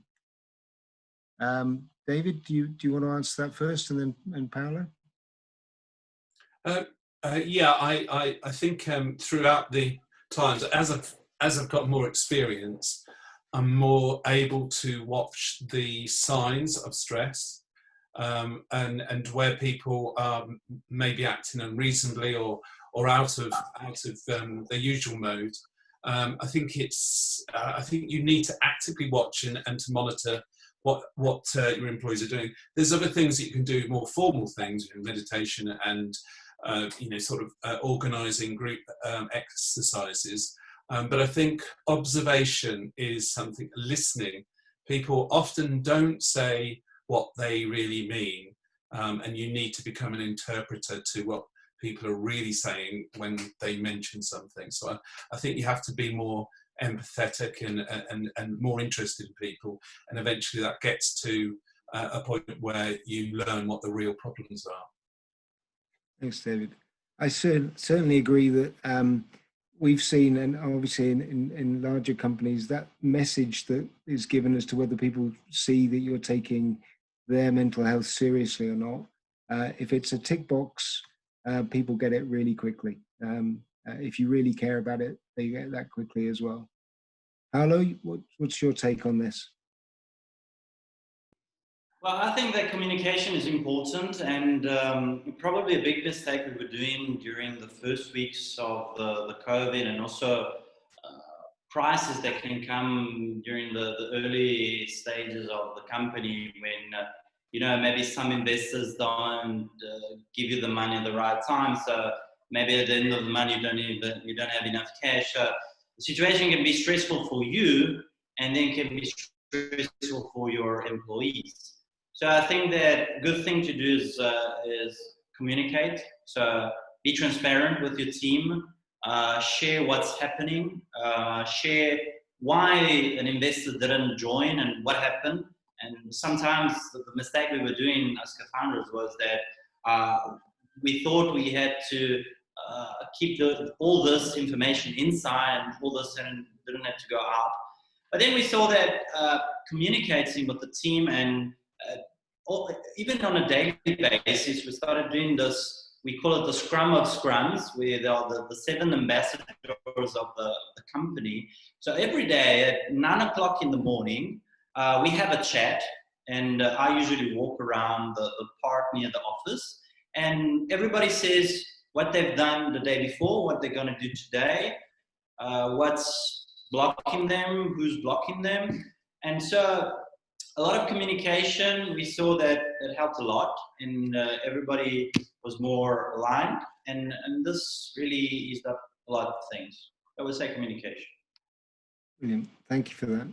David, do you want to answer that first, and then Paolo? Yeah, I think throughout the times, as I've got more experience, I'm more able to watch the signs of stress, and where people are maybe acting unreasonably or out of their usual mode. I think you need to actively watch and to monitor what your employees are doing. There's other things that you can do, more formal things, meditation and organising group exercises. But I think observation is something. Listening. People often don't say what they really mean, and you need to become an interpreter to what people are really saying when they mention something. So I think you have to be more empathetic and more interested in people, and eventually that gets to a point where you learn what the real problems are. Thanks, David. I certainly agree that we've seen, and obviously in larger companies, that message that is given as to whether people see that you're taking their mental health seriously or not. If it's a tick box, people get it really quickly. If you really care about it, they get that quickly as well. Paolo, what's your take on this? Well, I think that communication is important, and probably a big mistake we were doing during the first weeks of the COVID, and also crises that can come during the early stages of the company when maybe some investors don't give you the money at the right time. So maybe at the end of the month you don't have enough cash. The situation can be stressful for you, and then can be stressful for your employees. So I think that a good thing to do is communicate. So be transparent with your team, share what's happening, share why an investor didn't join and what happened. And sometimes the mistake we were doing as co-founders was that we thought we had to keep all this information inside, and all this didn't have to go out. But then we saw that communicating with the team and even on a daily basis, we started doing this. We call it the Scrum of Scrums, where there are the 7 ambassadors of the company. So every day at 9 o'clock in the morning, we have a chat, and I usually walk around the park near the office, and everybody says what they've done the day before, what they're going to do today, what's blocking them, who's blocking them. And so a lot of communication, we saw that it helped a lot, and everybody was more aligned, and this really eased up a lot of things. I would say communication. Brilliant, thank you for that.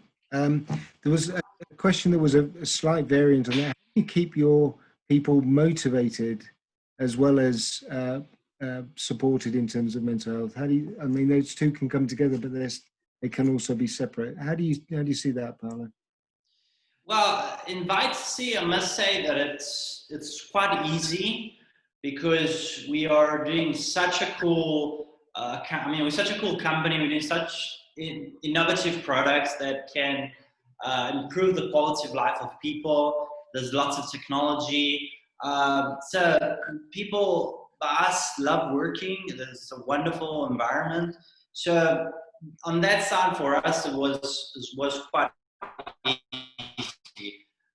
There was a question that was a slight variant on that. How do you keep your people motivated as well as supported in terms of mental health? How do you, I mean, those two can come together, but they can also be separate. How do you see that, Paolo? Well, in Vitesse, I must say that it's quite easy because we are doing such a cool, we're such a cool company. We're doing such innovative products that can improve the quality of life of people. There's lots of technology. So people, us, love working. There's a wonderful environment. So on that side for us, it was quite easy.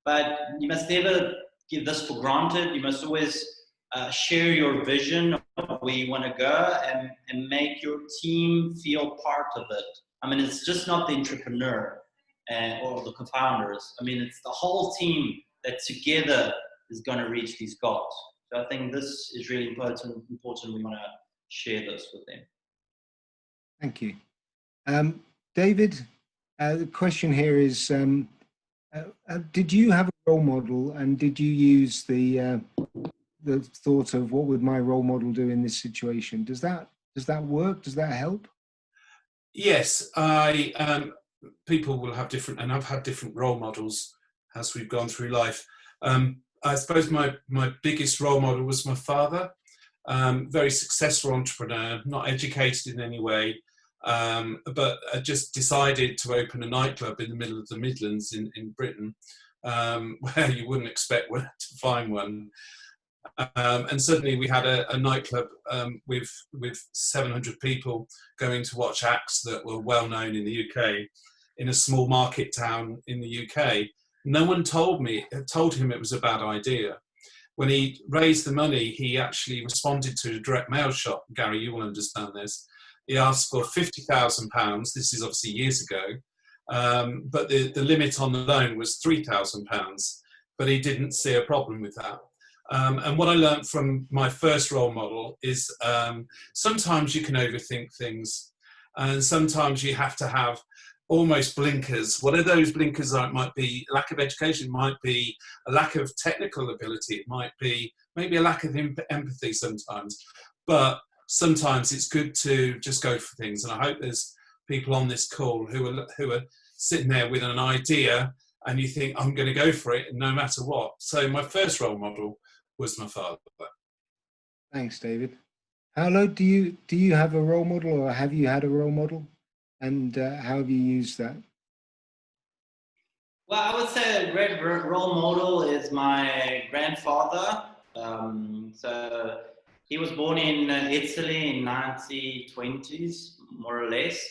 But you must never give this for granted. You must always share your vision of where you want to go and make your team feel part of it. I mean, it's just not the entrepreneur or the co-founders. I mean, it's the whole team that together is going to reach these goals. So I think this is really important. We want to share this with them. Thank you. David, the question here is, did you have a role model, and did you use the thought of what would my role model do in this situation? Does that work? Does that help? Yes, people will have different, and I've had different role models as we've gone through life. I suppose my biggest role model was my father. Very successful entrepreneur, not educated in any way, but just decided to open a nightclub in the middle of the Midlands in Britain, where you wouldn't expect to find one. And suddenly we had a nightclub with 700 people going to watch acts that were well known in the UK, in a small market town in the UK. No one told him it was a bad idea. When he raised the money, he actually responded to a direct mail shop. Gary, you will understand this. He asked for £50,000. This is obviously years ago. But the limit on the loan was £3,000. But he didn't see a problem with that. And what I learned from my first role model is sometimes you can overthink things, and sometimes you have to have almost blinkers. What are those blinkers? It might be lack of education, it might be a lack of technical ability, it might be maybe a lack of empathy sometimes. But sometimes it's good to just go for things. And I hope there's people on this call who are sitting there with an idea and you think, I'm going to go for it no matter what. So my first role model was my father. Thanks, David. Paolo, do you have a role model, or have you had a role model, and how have you used that? Well, I would say a great role model is my grandfather. So he was born in Italy in 1920s, more or less,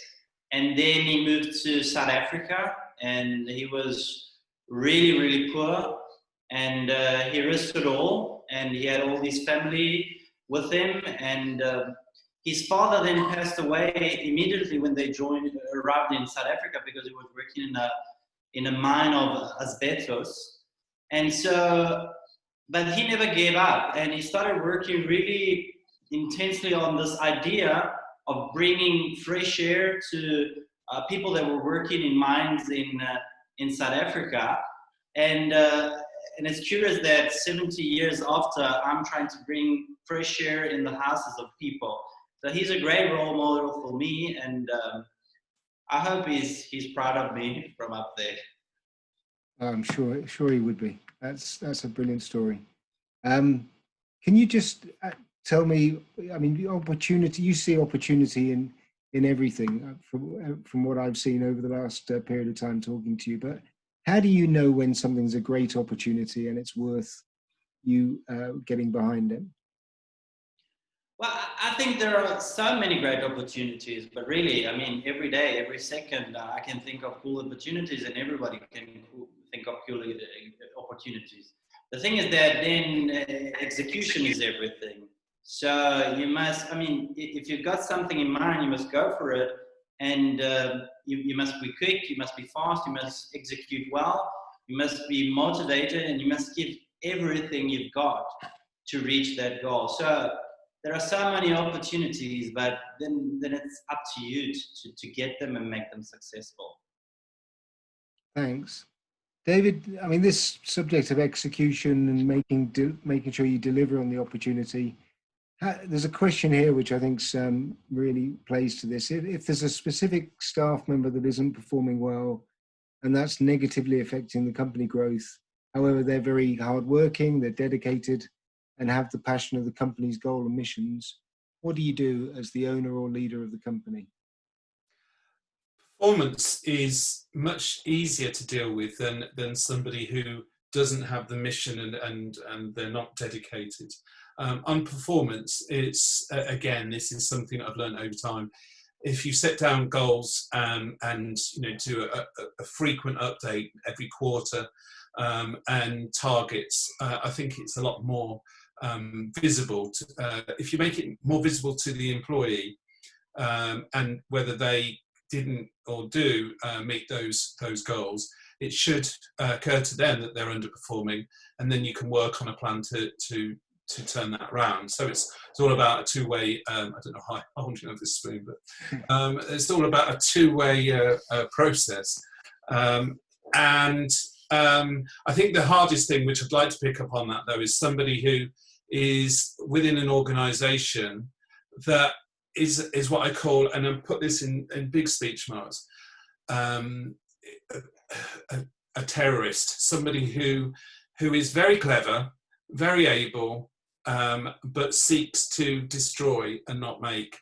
and then he moved to South Africa, and he was really, really poor, and he risked it all, and he had all his family with him, and his father then passed away immediately when they arrived in South Africa, because he was working in a mine of asbestos. And so, but he never gave up, and he started working really intensely on this idea of bringing fresh air to people that were working in mines in South Africa. And it's curious that 70 years after, I'm trying to bring fresh air in the houses of people. So he's a great role model for me, and I hope he's proud of me from up there. I'm sure he would be. That's a brilliant story. Can you just tell me? I mean, the opportunity. You see opportunity in everything from what I've seen over the last period of time talking to you. But how do you know when something's a great opportunity and it's worth you getting behind it? Well, I think there are so many great opportunities, but really, I mean, every day, every second, I can think of cool opportunities, and everybody can think of cool opportunities. The thing is that then execution is everything. So you must, I mean, if you've got something in mind, you must go for it, and you must be quick, you must be fast, you must execute well, you must be motivated, and you must give everything you've got to reach that goal. So there are so many opportunities, but then it's up to you to get them and make them successful. Thanks. David, I mean, this subject of execution and making sure you deliver on the opportunity, There's a question here which I think really plays to this. If there's a specific staff member that isn't performing well and that's negatively affecting the company growth, however, they're very hardworking, they're dedicated and have the passion of the company's goal and missions, what do you do as the owner or leader of the company? Performance is much easier to deal with than somebody who doesn't have the mission and they're not dedicated. On performance, it's again, this is something I've learned over time. If you set down goals and do a frequent update every quarter and targets, I think it's a lot more visible. If you make it more visible to the employee and whether they didn't or do meet those goals, it should occur to them that they're underperforming, and then you can work on a plan to turn that around. So it's all about a two-way. I don't know how I want to know this spoon, but it's all about a two-way process. And I think the hardest thing, which I'd like to pick up on that though, is somebody who is within an organisation that is what I call, and I put this in big speech marks, a terrorist, somebody who is very clever, very able, but seeks to destroy and not make.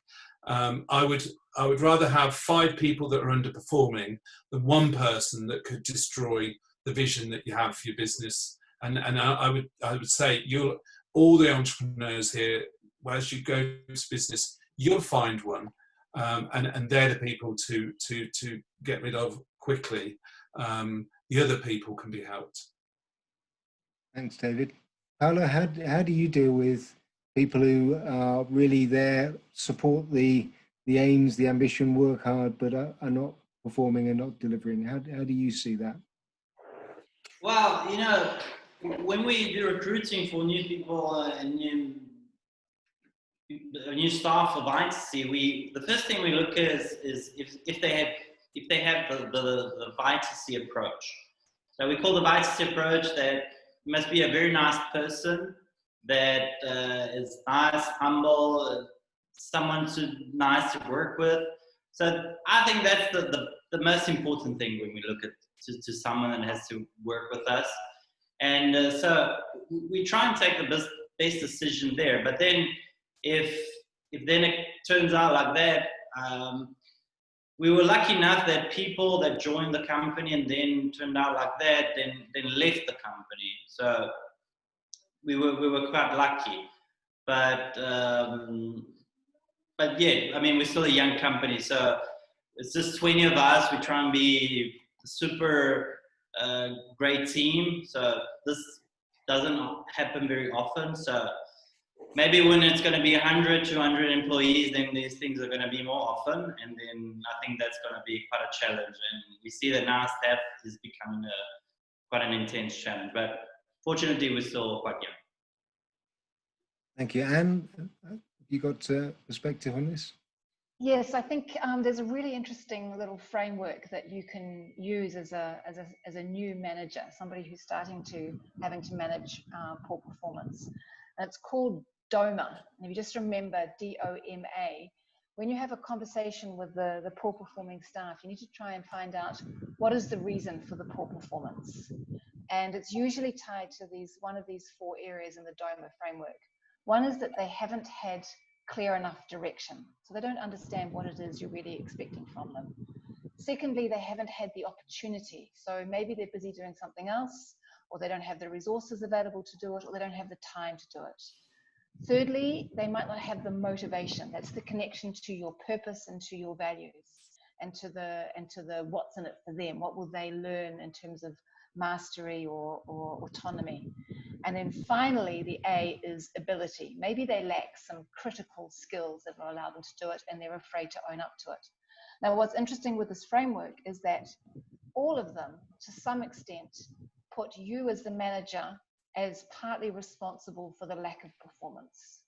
I would rather have 5 people that are underperforming than one person that could destroy the vision that you have for your business. And I would say all the entrepreneurs here, as you go to business, you'll find one, and they're the people to get rid of quickly. The other people can be helped. Thanks, David. Paolo, how do you deal with people who are really there, support the aims, the ambition, work hard, but are not performing and not delivering? How do you see that? Well, when we do recruiting for new people and new staff of ITC, the first thing we look at is if they have the Vitalcy approach. So we call the Vitalcy approach that you must be a very nice person, that is nice, humble, someone nice to work with. So I think that's the most important thing when we look at to someone that has to work with us. And so we try and take the best decision there. But then if then it turns out like that, we were lucky enough that people that joined the company and then turned out like that, then left the company. So we were quite lucky. But yeah, I mean, we're still a young company, so it's just 20 of us. We try and be a super great team. So this doesn't happen very often. So maybe when it's going to be 100, 200 employees, then these things are going to be more often. And then I think that's going to be quite a challenge. And we see that now staff is becoming quite an intense challenge. But fortunately, we're still quite young. Thank you. Anne, have you got perspective on this? Yes, I think there's a really interesting little framework that you can use as a new manager, somebody who's having to manage poor performance. And it's called DOMA. And if you just remember DOMA, when you have a conversation with the poor performing staff, you need to try and find out what is the reason for the poor performance. And it's usually tied to one of these 4 areas in the DOMA framework. One is that they haven't had clear enough direction. So they don't understand what it is you're really expecting from them. Secondly, they haven't had the opportunity. So maybe they're busy doing something else, or they don't have the resources available to do it, or they don't have the time to do it. Thirdly, they might not have the motivation. That's the connection to your purpose and to your values, and to the what's in it for them. What will they learn in terms of mastery or autonomy? And then finally, the A is ability. Maybe they lack some critical skills that will allow them to do it, and they're afraid to own up to it. Now, what's interesting with this framework is that all of them, to some extent, put you as the manager as partly responsible for the lack of performance.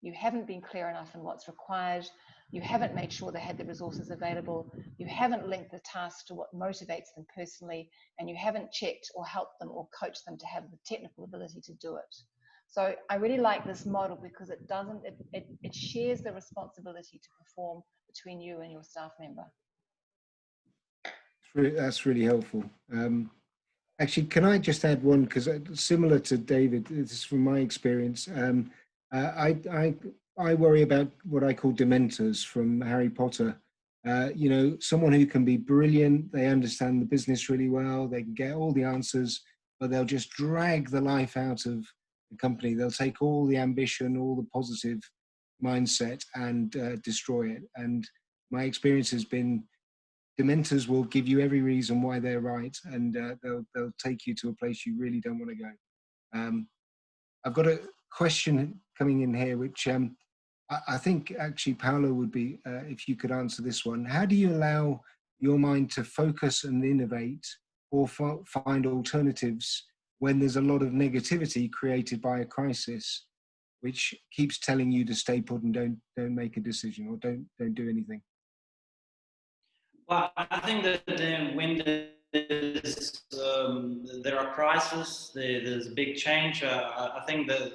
You haven't been clear enough in what's required. You haven't made sure they had the resources available. You haven't linked the task to what motivates them personally, and you haven't checked or helped them or coached them to have the technical ability to do it. So I really like this model because it shares the responsibility to perform between you and your staff member. That's really helpful. Actually, can I just add one, because similar to David, this is from my experience. I worry about what I call dementors from Harry Potter. You know, someone who can be brilliant, they understand the business really well, they can get all the answers, but they'll just drag the life out of the company. They'll take all the ambition, all the positive mindset and destroy it. And my experience has been dementors will give you every reason why they're right, and they'll take you to a place you really don't want to go. I've got a question coming in here, which I think actually Paolo would be, if you could answer this one. How do you allow your mind to focus and innovate, or find alternatives when there's a lot of negativity created by a crisis, which keeps telling you to stay put and don't make a decision, or don't do anything? Well, I think that when there are crises, there's a big change. I think the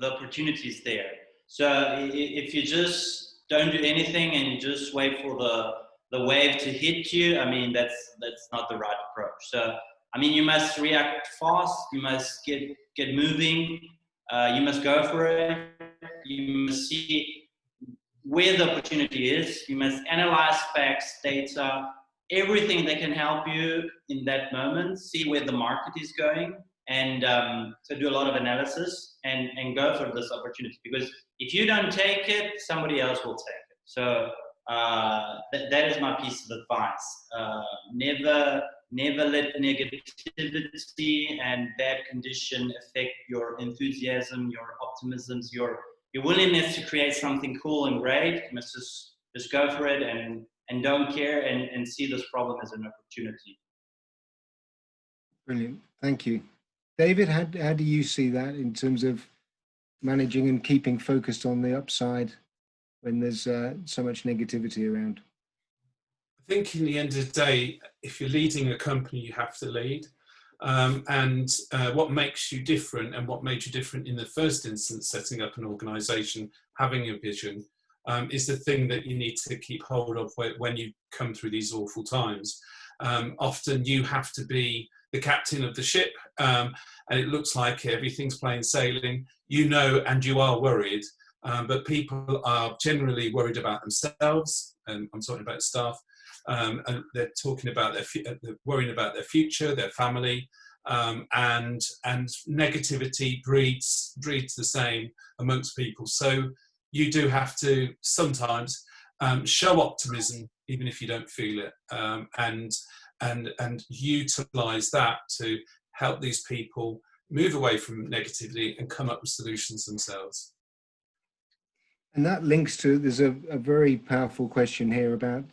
opportunity is there. So if you just don't do anything and you just wait for the wave to hit you, I mean, that's not the right approach. So I mean, you must react fast. You must get moving. You must go for it. You must see where the opportunity is. You must analyze facts, data, everything that can help you in that moment, see where the market is going, and so do a lot of analysis and go for this opportunity. Because if you don't take it, somebody else will take it. So that is my piece of advice. Never let negativity and bad condition affect your enthusiasm, your optimisms, your willingness to create something cool and great. You must just go for it and don't care and see this problem as an opportunity. Brilliant, thank you. David, how do you see that in terms of managing and keeping focused on the upside when there's so much negativity around? I think in the end of the day, if you're leading a company, you have to lead. What makes you different, and what made you different in the first instance, setting up an organisation, having a vision, is the thing that you need to keep hold of when you come through these awful times. Often you have to be the captain of the ship, and it looks like everything's plain sailing, you know, and you are worried, but people are generally worried about themselves, and I'm talking about staff, and they're talking about they're worrying about their future, their family, and negativity breeds the same amongst people. So you do have to sometimes show optimism, even if you don't feel it, and utilize that to help these people move away from negativity and come up with solutions themselves. And that links to, there's a very powerful question here about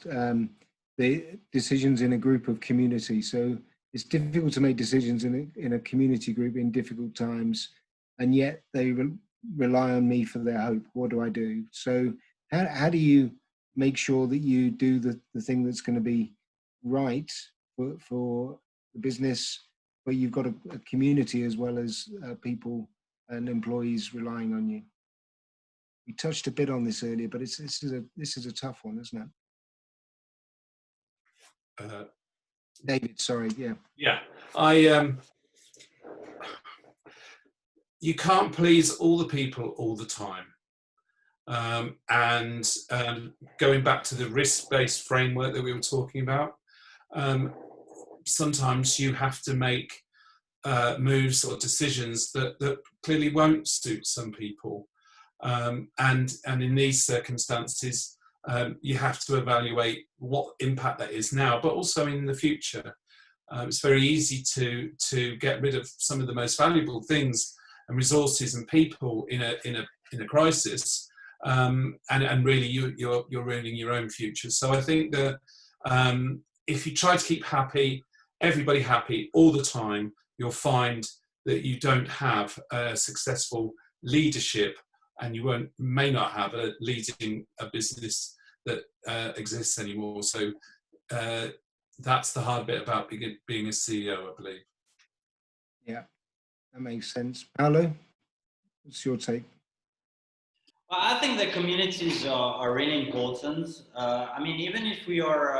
the decisions in a group of community. So it's difficult to make decisions in a community group in difficult times, and yet they rely on me for their hope. What do I do? So how do you make sure that you do the thing that's going to be right for the business, but you've got a community as well as people and employees relying on you? We touched a bit on this earlier, but this is a tough one, isn't it? David, sorry, yeah. Yeah, you can't please all the people all the time. Going back to the risk-based framework that we were talking about, sometimes you have to make moves or decisions that clearly won't suit some people. And in these circumstances, you have to evaluate what impact that is now, but also in the future. It's very easy to get rid of some of the most valuable things and resources and people in a crisis, and really you're ruining your own future. So I think that if you try to keep everybody happy all the time, you'll find that you don't have a successful leadership, and you may not have leading a business that exists anymore. So that's the hard bit about being a CEO, I believe. Yeah, that makes sense. Paolo? What's your take? Well, I think the communities are really important. I mean, even if we are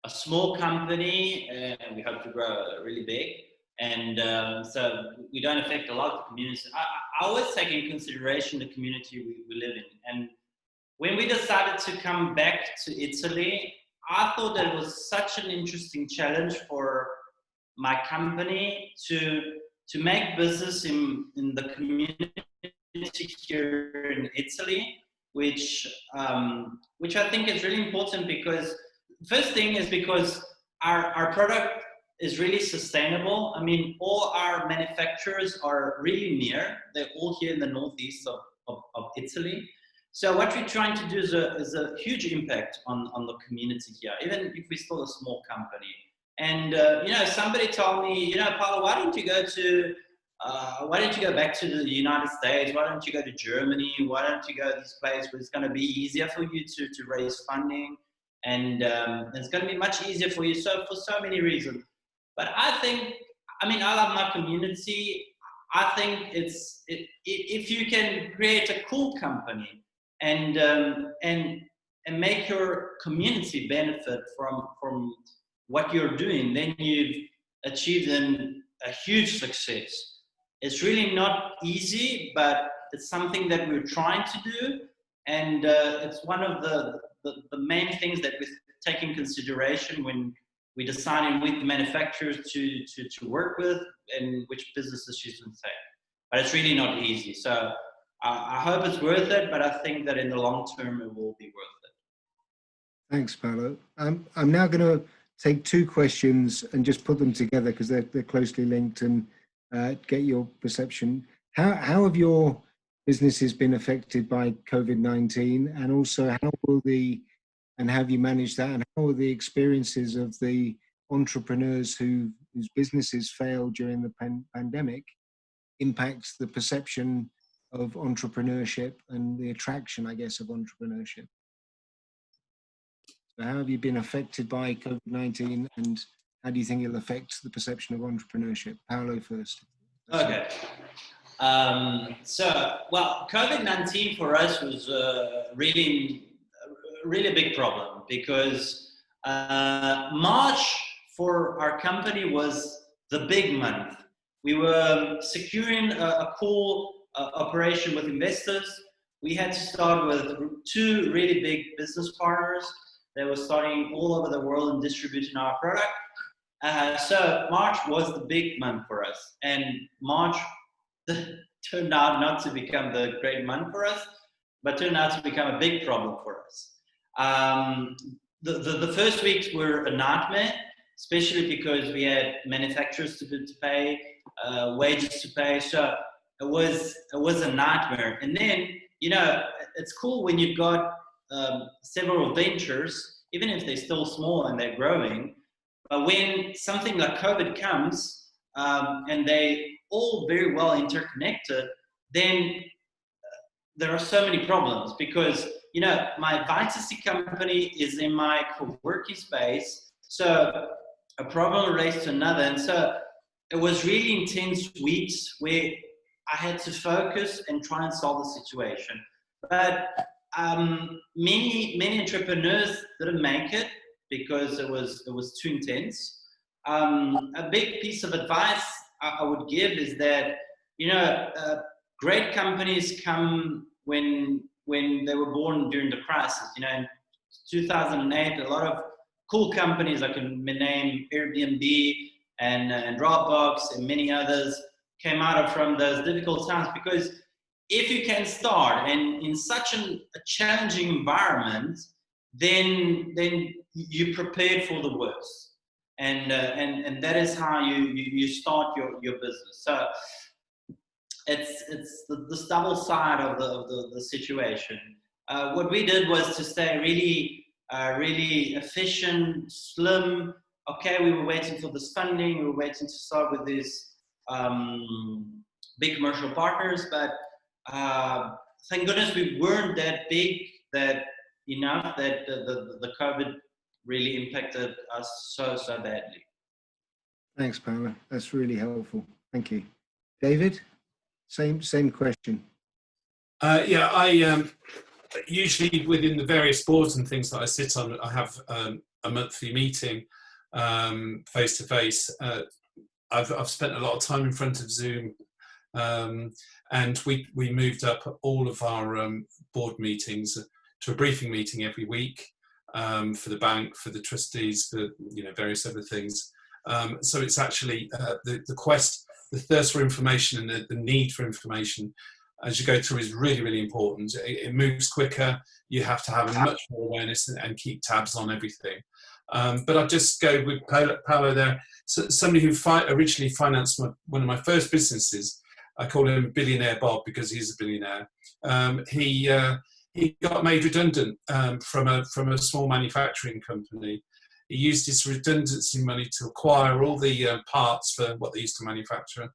a small company and we hope to grow really big, and so we don't affect a lot of the communities. I always take in consideration the community we live in. And when we decided to come back to Italy, I thought that it was such an interesting challenge for my company to make business in the community here in Italy, which I think is really important because first thing is because our product is really sustainable. I mean, all our manufacturers are really near. They're all here in the northeast of Italy. So what we're trying to do is a huge impact on the community here, even if we're still a small company. And you know, somebody told me, you know, Paolo, why don't you go back to the United States? Why don't you go to Germany? Why don't you go to this place where it's going to be easier for you to raise funding? And it's going to be much easier for you. So for so many reasons. But I think, I mean, I love my community. I think if you can create a cool company and make your community benefit from what you're doing, then you've achieved a huge success. It's really not easy, but it's something that we're trying to do, and it's one of the main things that we take in consideration when we're deciding with the manufacturers to work with and which businesses you should take. But it's really not easy. So I hope it's worth it, but I think that in the long term it will be worth it. Thanks, Paolo. I'm now going to take two questions and just put them together because they're closely linked and get your perception. How have your businesses been affected by COVID-19, and also how will and have you managed that, and how are the experiences of the entrepreneurs whose businesses failed during the pandemic impacts the perception of entrepreneurship and the attraction, I guess, of entrepreneurship? So how have you been affected by COVID-19, and how do you think it'll affect the perception of entrepreneurship? Paolo first. Okay. Well, COVID-19 for us was really a big problem because March for our company was the big month. We were securing a cool operation with investors. We had to start with 2 really big business partners that were starting all over the world and distributing our product. So March was the big month for us, and March turned out not to become the great month for us, but turned out to become a big problem for us. The first weeks were a nightmare, especially because we had manufacturers to pay, wages to pay. So it was a nightmare. And then, you know, it's cool when you've got several ventures, even if they're still small and they're growing. But when something like COVID comes and they all very well interconnected, then there are so many problems because, you know, my Vitacy company is in my co-working space. So a problem relates to another. And so it was really intense weeks where I had to focus and try and solve the situation. But many entrepreneurs didn't make it because it was too intense. A big piece of advice I would give is that, you know, great companies come when they were born during the crisis. You know, in 2008, a lot of cool companies, I can name Airbnb and Dropbox and many others, came out from those difficult times, because if you can start and in such a challenging environment, then you prepared for the worst, and that is how you start your business. So it's the double side of the situation. What we did was to stay really efficient, slim. Okay, we were waiting for this funding. We were waiting to start with these big commercial partners, but thank goodness we weren't that big enough that the COVID really impacted us so badly. Thanks, Paolo. That's really helpful. Thank you. David, Same question. Yeah, I usually within the various boards and things that I sit on, I have a monthly meeting face to face. I've spent a lot of time in front of Zoom, and we moved up all of our board meetings to a briefing meeting every week for the bank, for the trustees, for various other things. So it's actually the thirst for information and the need for information as you go through is really, really important. It moves quicker. You have to have much more awareness and keep tabs on everything. But I'll just go with Paolo there. So somebody who originally financed one of my first businesses, I call him Billionaire Bob because he's a billionaire. He got made redundant from a small manufacturing company. He used his redundancy money to acquire all the parts for what they used to manufacture.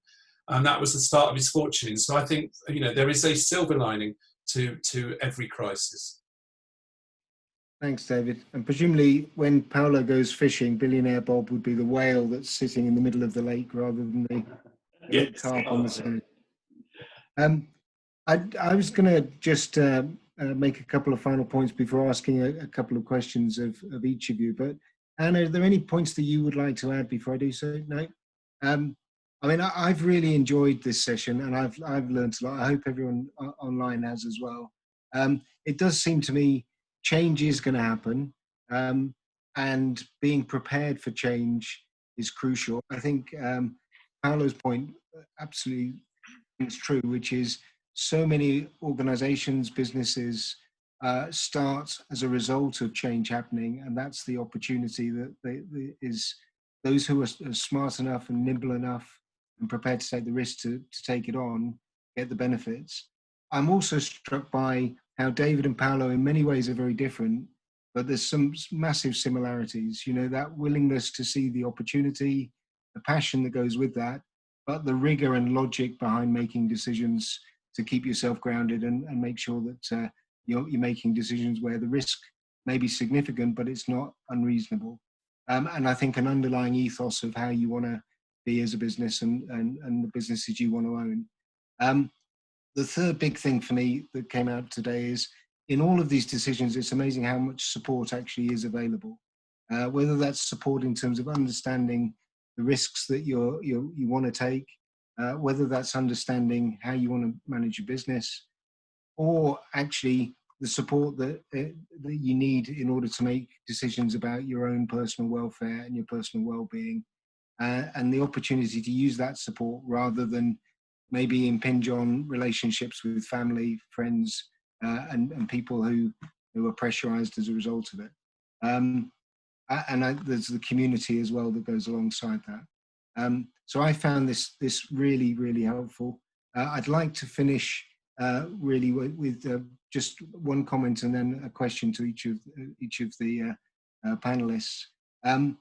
And that was the start of his fortune. So I think, there is a silver lining to every crisis. Thanks, David. And presumably when Paolo goes fishing, Billionaire Bob would be the whale that's sitting in the middle of the lake rather than the carp on the side. I was going to just make a couple of final points before asking a couple of questions of each of you. But Anna, are there any points that you would like to add before I do so? No? I mean, I've really enjoyed this session and I've learned a lot. I hope everyone online has as well. It does seem to me change is going to happen, and being prepared for change is crucial. I think Paolo's point absolutely is true, which is so many organizations, businesses start as a result of change happening, and that's the opportunity that is those who are smart enough and nimble enough and prepared to take the risk to take it on, get the benefits. I'm also struck by how David and Paolo in many ways are very different, but there's some massive similarities. That willingness to see the opportunity, the passion that goes with that, but the rigor and logic behind making decisions to keep yourself grounded and make sure that you're making decisions where the risk may be significant, but it's not unreasonable. And I think an underlying ethos of how you want to be as a business and the businesses you want to own. The third big thing for me that came out today is in all of these decisions, it's amazing how much support actually is available. Whether that's support in terms of understanding the risks that you want to take, whether that's understanding how you want to manage your business, or actually the support that you need in order to make decisions about your own personal welfare and your personal well-being, and the opportunity to use that support rather than maybe impinge on relationships with family, friends, and people who are pressurized as a result of it. There's the community as well that goes alongside that. So I found this really, really helpful. I'd like to finish really with just one comment and then a question to each of the panelists. The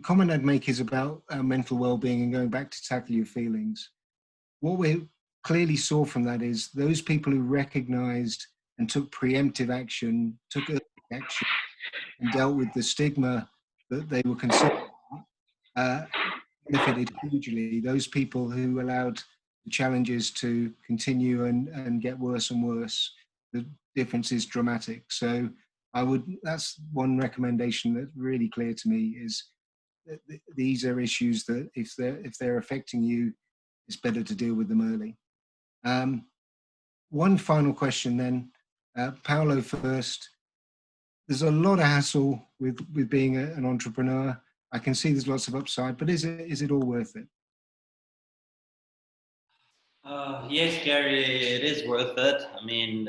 comment I'd make is about mental well-being and going back to tackle your feelings. What we clearly saw from that is those people who recognized and took preemptive action, took early action, and dealt with the stigma that they were concerned about, benefited hugely. Those people who allowed the challenges to continue and get worse and worse, the difference is dramatic. So that's one recommendation that's really clear to me is that these are issues that if they're affecting you, it's better to deal with them early. One final question then, Paolo first. There's a lot of hassle with being an entrepreneur. I can see there's lots of upside, but is it all worth it? Yes, Gary, it is worth it. I mean,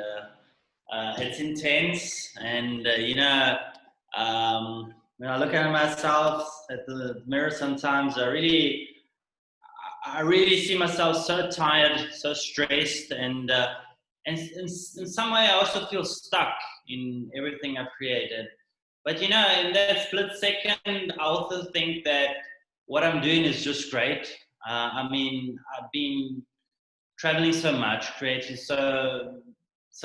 it's intense, and when I look at myself at the mirror sometimes, I really see myself so tired, so stressed, and in some way I also feel stuck in everything I've created. But in that split second, I also think that what I'm doing is just great. I mean, I've been traveling so much, creating so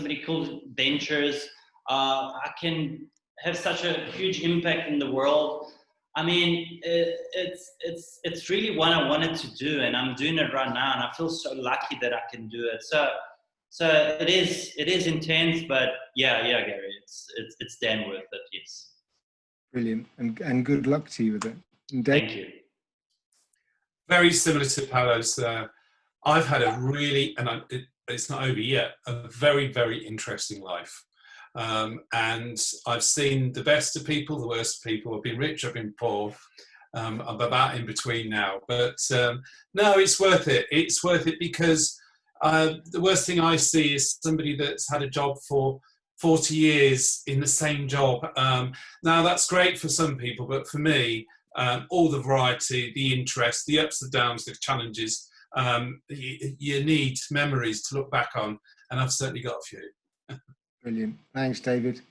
many cool ventures. I can have such a huge impact in the world. I mean, it's really what I wanted to do, and I'm doing it right now, and I feel so lucky that I can do it. So it is intense, but yeah, Gary, it's damn worth it. Yes. Brilliant, and good luck to you with it. And Dave? Thank you. Very similar to Paolo's. I've had a really, and it's not over yet, a very, very interesting life. And I've seen the best of people, the worst of people. I've been rich, I've been poor. I'm about in between now. But no, it's worth it. It's worth it because the worst thing I see is somebody that's had a job for 40 years in the same job. Now, that's great for some people, but for me, all the variety, the interest, the ups and downs, the challenges, you need memories to look back on, and I've certainly got a few. Brilliant. Thanks, David.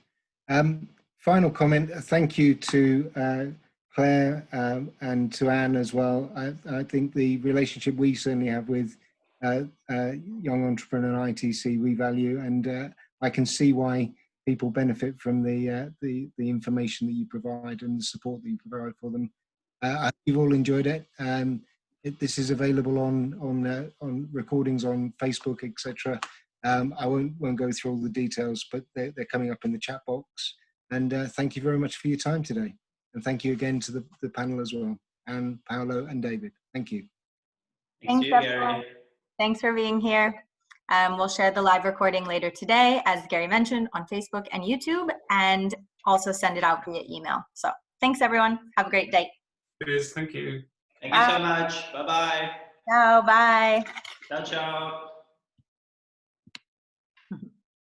Final comment. Thank you to Claire and to Anne as well. I think the relationship we certainly have with Young Entrepreneur ITC, we value, and I can see why people benefit from the information that you provide and the support that you provide for them. I hope you've all enjoyed it. This is available on recordings on Facebook, etc. I won't go through all the details, but they're coming up in the chat box. And thank you very much for your time today. And thank you again to the panel as well, and Paolo and David. Thank you. Thanks to you, Gary. Thanks for being here. We'll share the live recording later today, as Gary mentioned, on Facebook and YouTube, and also send it out via email. So thanks, everyone. Have a great day. Cheers. Thank you. Thank you so much. Bye-bye. Ciao. Bye. Ciao, ciao.